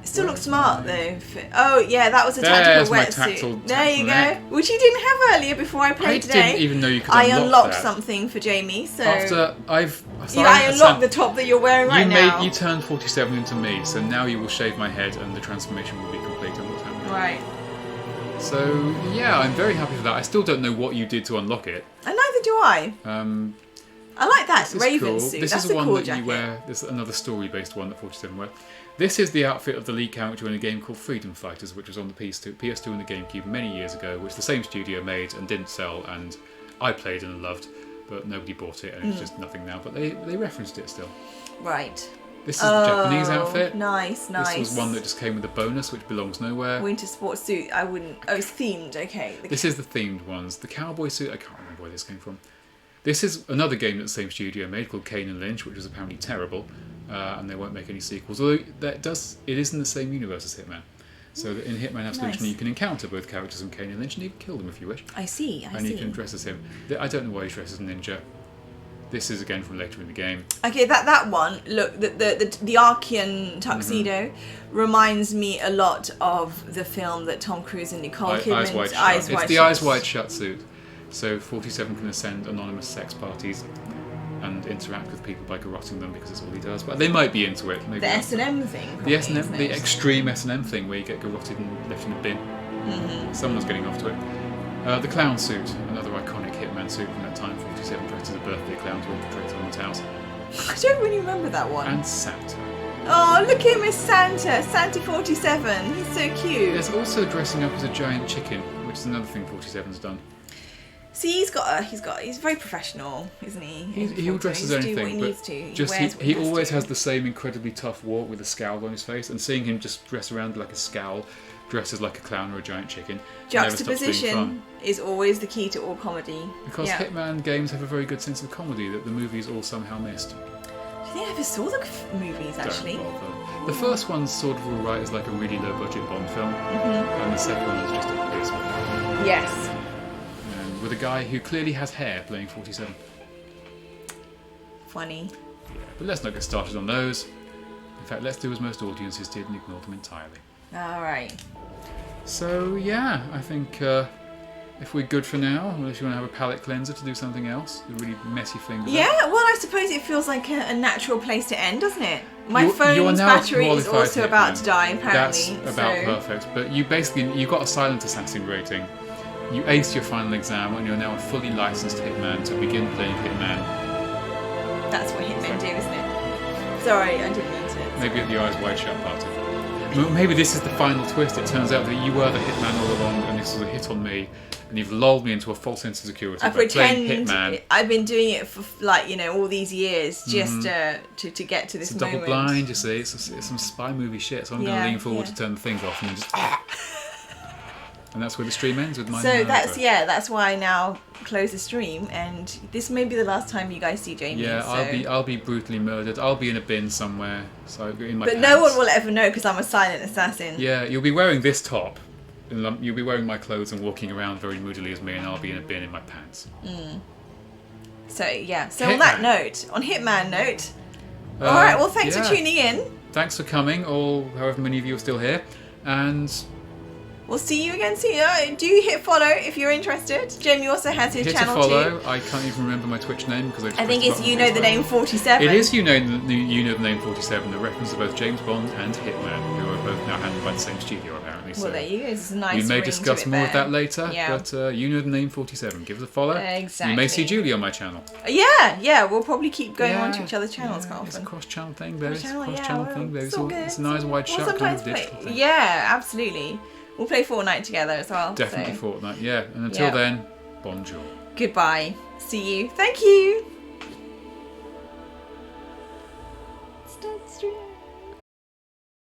It still looks smart though. Oh yeah, that was a tactical wetsuit. There you go. Which you didn't have earlier before I played today. I didn't even know you could unlock that. I unlocked something for Jamie. So after I unlocked the top that you're wearing right now. You turned 47 into me, so now you will shave my head and the transformation will be complete on what's happening. Right. So yeah, I'm very happy for that. I still don't know what you did to unlock it. And neither do I. I like that Raven suit. This is one that you wear. This is another story-based one that 47 wear. This is the outfit of the lead character in a game called Freedom Fighters, which was on the PS2 and the GameCube many years ago, which the same studio made and didn't sell, and I played and loved, but nobody bought it, and it's just nothing now. But they referenced it still. Right. This is the Japanese outfit. Nice. This was one that just came with a bonus, which belongs nowhere. Winter sports suit. I wouldn't. Oh, it's themed. Okay. This is the themed ones. The cowboy suit. I can't remember where this came from. This is another game that the same studio made called Kane and Lynch, which was apparently terrible, and they won't make any sequels. Although it is in the same universe as Hitman. So in Hitman Absolution, you can encounter both characters from Kane and Lynch, and you can kill them if you wish. I see. And you can dress as him. I don't know why he dresses as a ninja. This is again from later in the game. Okay, that one. Look, the Archean tuxedo reminds me a lot of the film that Tom Cruise and Nicole Kidman's Eyes Wide Shut. Eyes Wide It's the Shut. Eyes Wide Shut suit. So 47 can ascend anonymous sex parties and interact with people by garroting them because it's all he does. But they might be into it. Maybe The S&M thing. The Probably, S&M, isn't the it? extreme S&M thing where you get garroted and left in a bin. Someone's getting off to it. The clown suit, another iconic Hitman suit from that time. 47 dressed as a birthday clown to infiltrate someone's house. I don't really remember that one. And Santa. Oh, look at him as Santa. Santa 47. He's so cute. There's also dressing up as a giant chicken, which is another thing 47's done. See, he's very professional, isn't he? He'll dress as anything, but he always always has the same incredibly tough walk with a scowl on his face, and seeing him just dress around like a scowl, dressed as like a clown or a giant chicken, never stops being fun. Juxtaposition is always the key to all comedy. Because Hitman games have a very good sense of comedy that the movies all somehow missed. I think I ever saw the movies, actually. Don't bother. The first one's sort of alright as like a really low budget Bond film, and the second one is just a piss. Yes. And with a guy who clearly has hair playing 47. Funny. Yeah, but let's not get started on those. In fact, let's do as most audiences did and ignore them entirely. Alright. So yeah, I think if we're good for now, unless you want to have a palate cleanser to do something else, a really messy thing. Yeah, well, I suppose it feels like a natural place to end, doesn't it? My phone's battery is also about to die, apparently. That's about perfect. But you got a silent assassin rating. You aced your final exam, and you're now a fully licensed Hitman to begin playing Hitman. That's what Hitmen do, isn't it? Sorry, I didn't mean to. Maybe at the Eyes Wide Shut party. Maybe this is the final twist. It turns out that you were the Hitman all along, and this was a hit on me, and you've lulled me into a false sense of security by playing Hitman. I've been doing it for all these years just to get to this it's moment. Double blind, you see. It's some spy movie shit. So I'm going to lean forward to turn the things off and then just. And that's where the stream ends with my. So that's why I now close the stream, and this may be the last time you guys see Jamie. Yeah, so. I'll be brutally murdered. I'll be in a bin somewhere. So in my. But no one will ever know because I'm a silent assassin. Yeah, you'll be wearing this top. And you'll be wearing my clothes and walking around very moodily as me, and I'll be in a bin in my pants. So yeah. So Hitman. on that note, on Hitman note. All right. Well, thanks for tuning in. Thanks for coming, or however many of you are still here, and. We'll see you again soon. Do hit follow if you're interested. Jamie also has his channel too. Hit a follow. too. I can't even remember my Twitch name because I think it's You Know the Name 47. It is You Know the Name 47, a reference to both James Bond and Hitman, who are both now handled by the same studio apparently. Well, there you go. It's a nice. We may discuss more of that later, yeah. but You Know the Name 47. Give us a follow. Exactly. You may see Julie on my channel. Yeah. We'll probably keep going on to each other's channels quite often. It's a cross-channel thing, baby. It's It's an Eyes Wide Shut kind of digital thing. Yeah, absolutely. We'll play Fortnite together as well. Definitely Fortnite, yeah. And until then, bonjour. Goodbye. See you. Thank you. Start stream.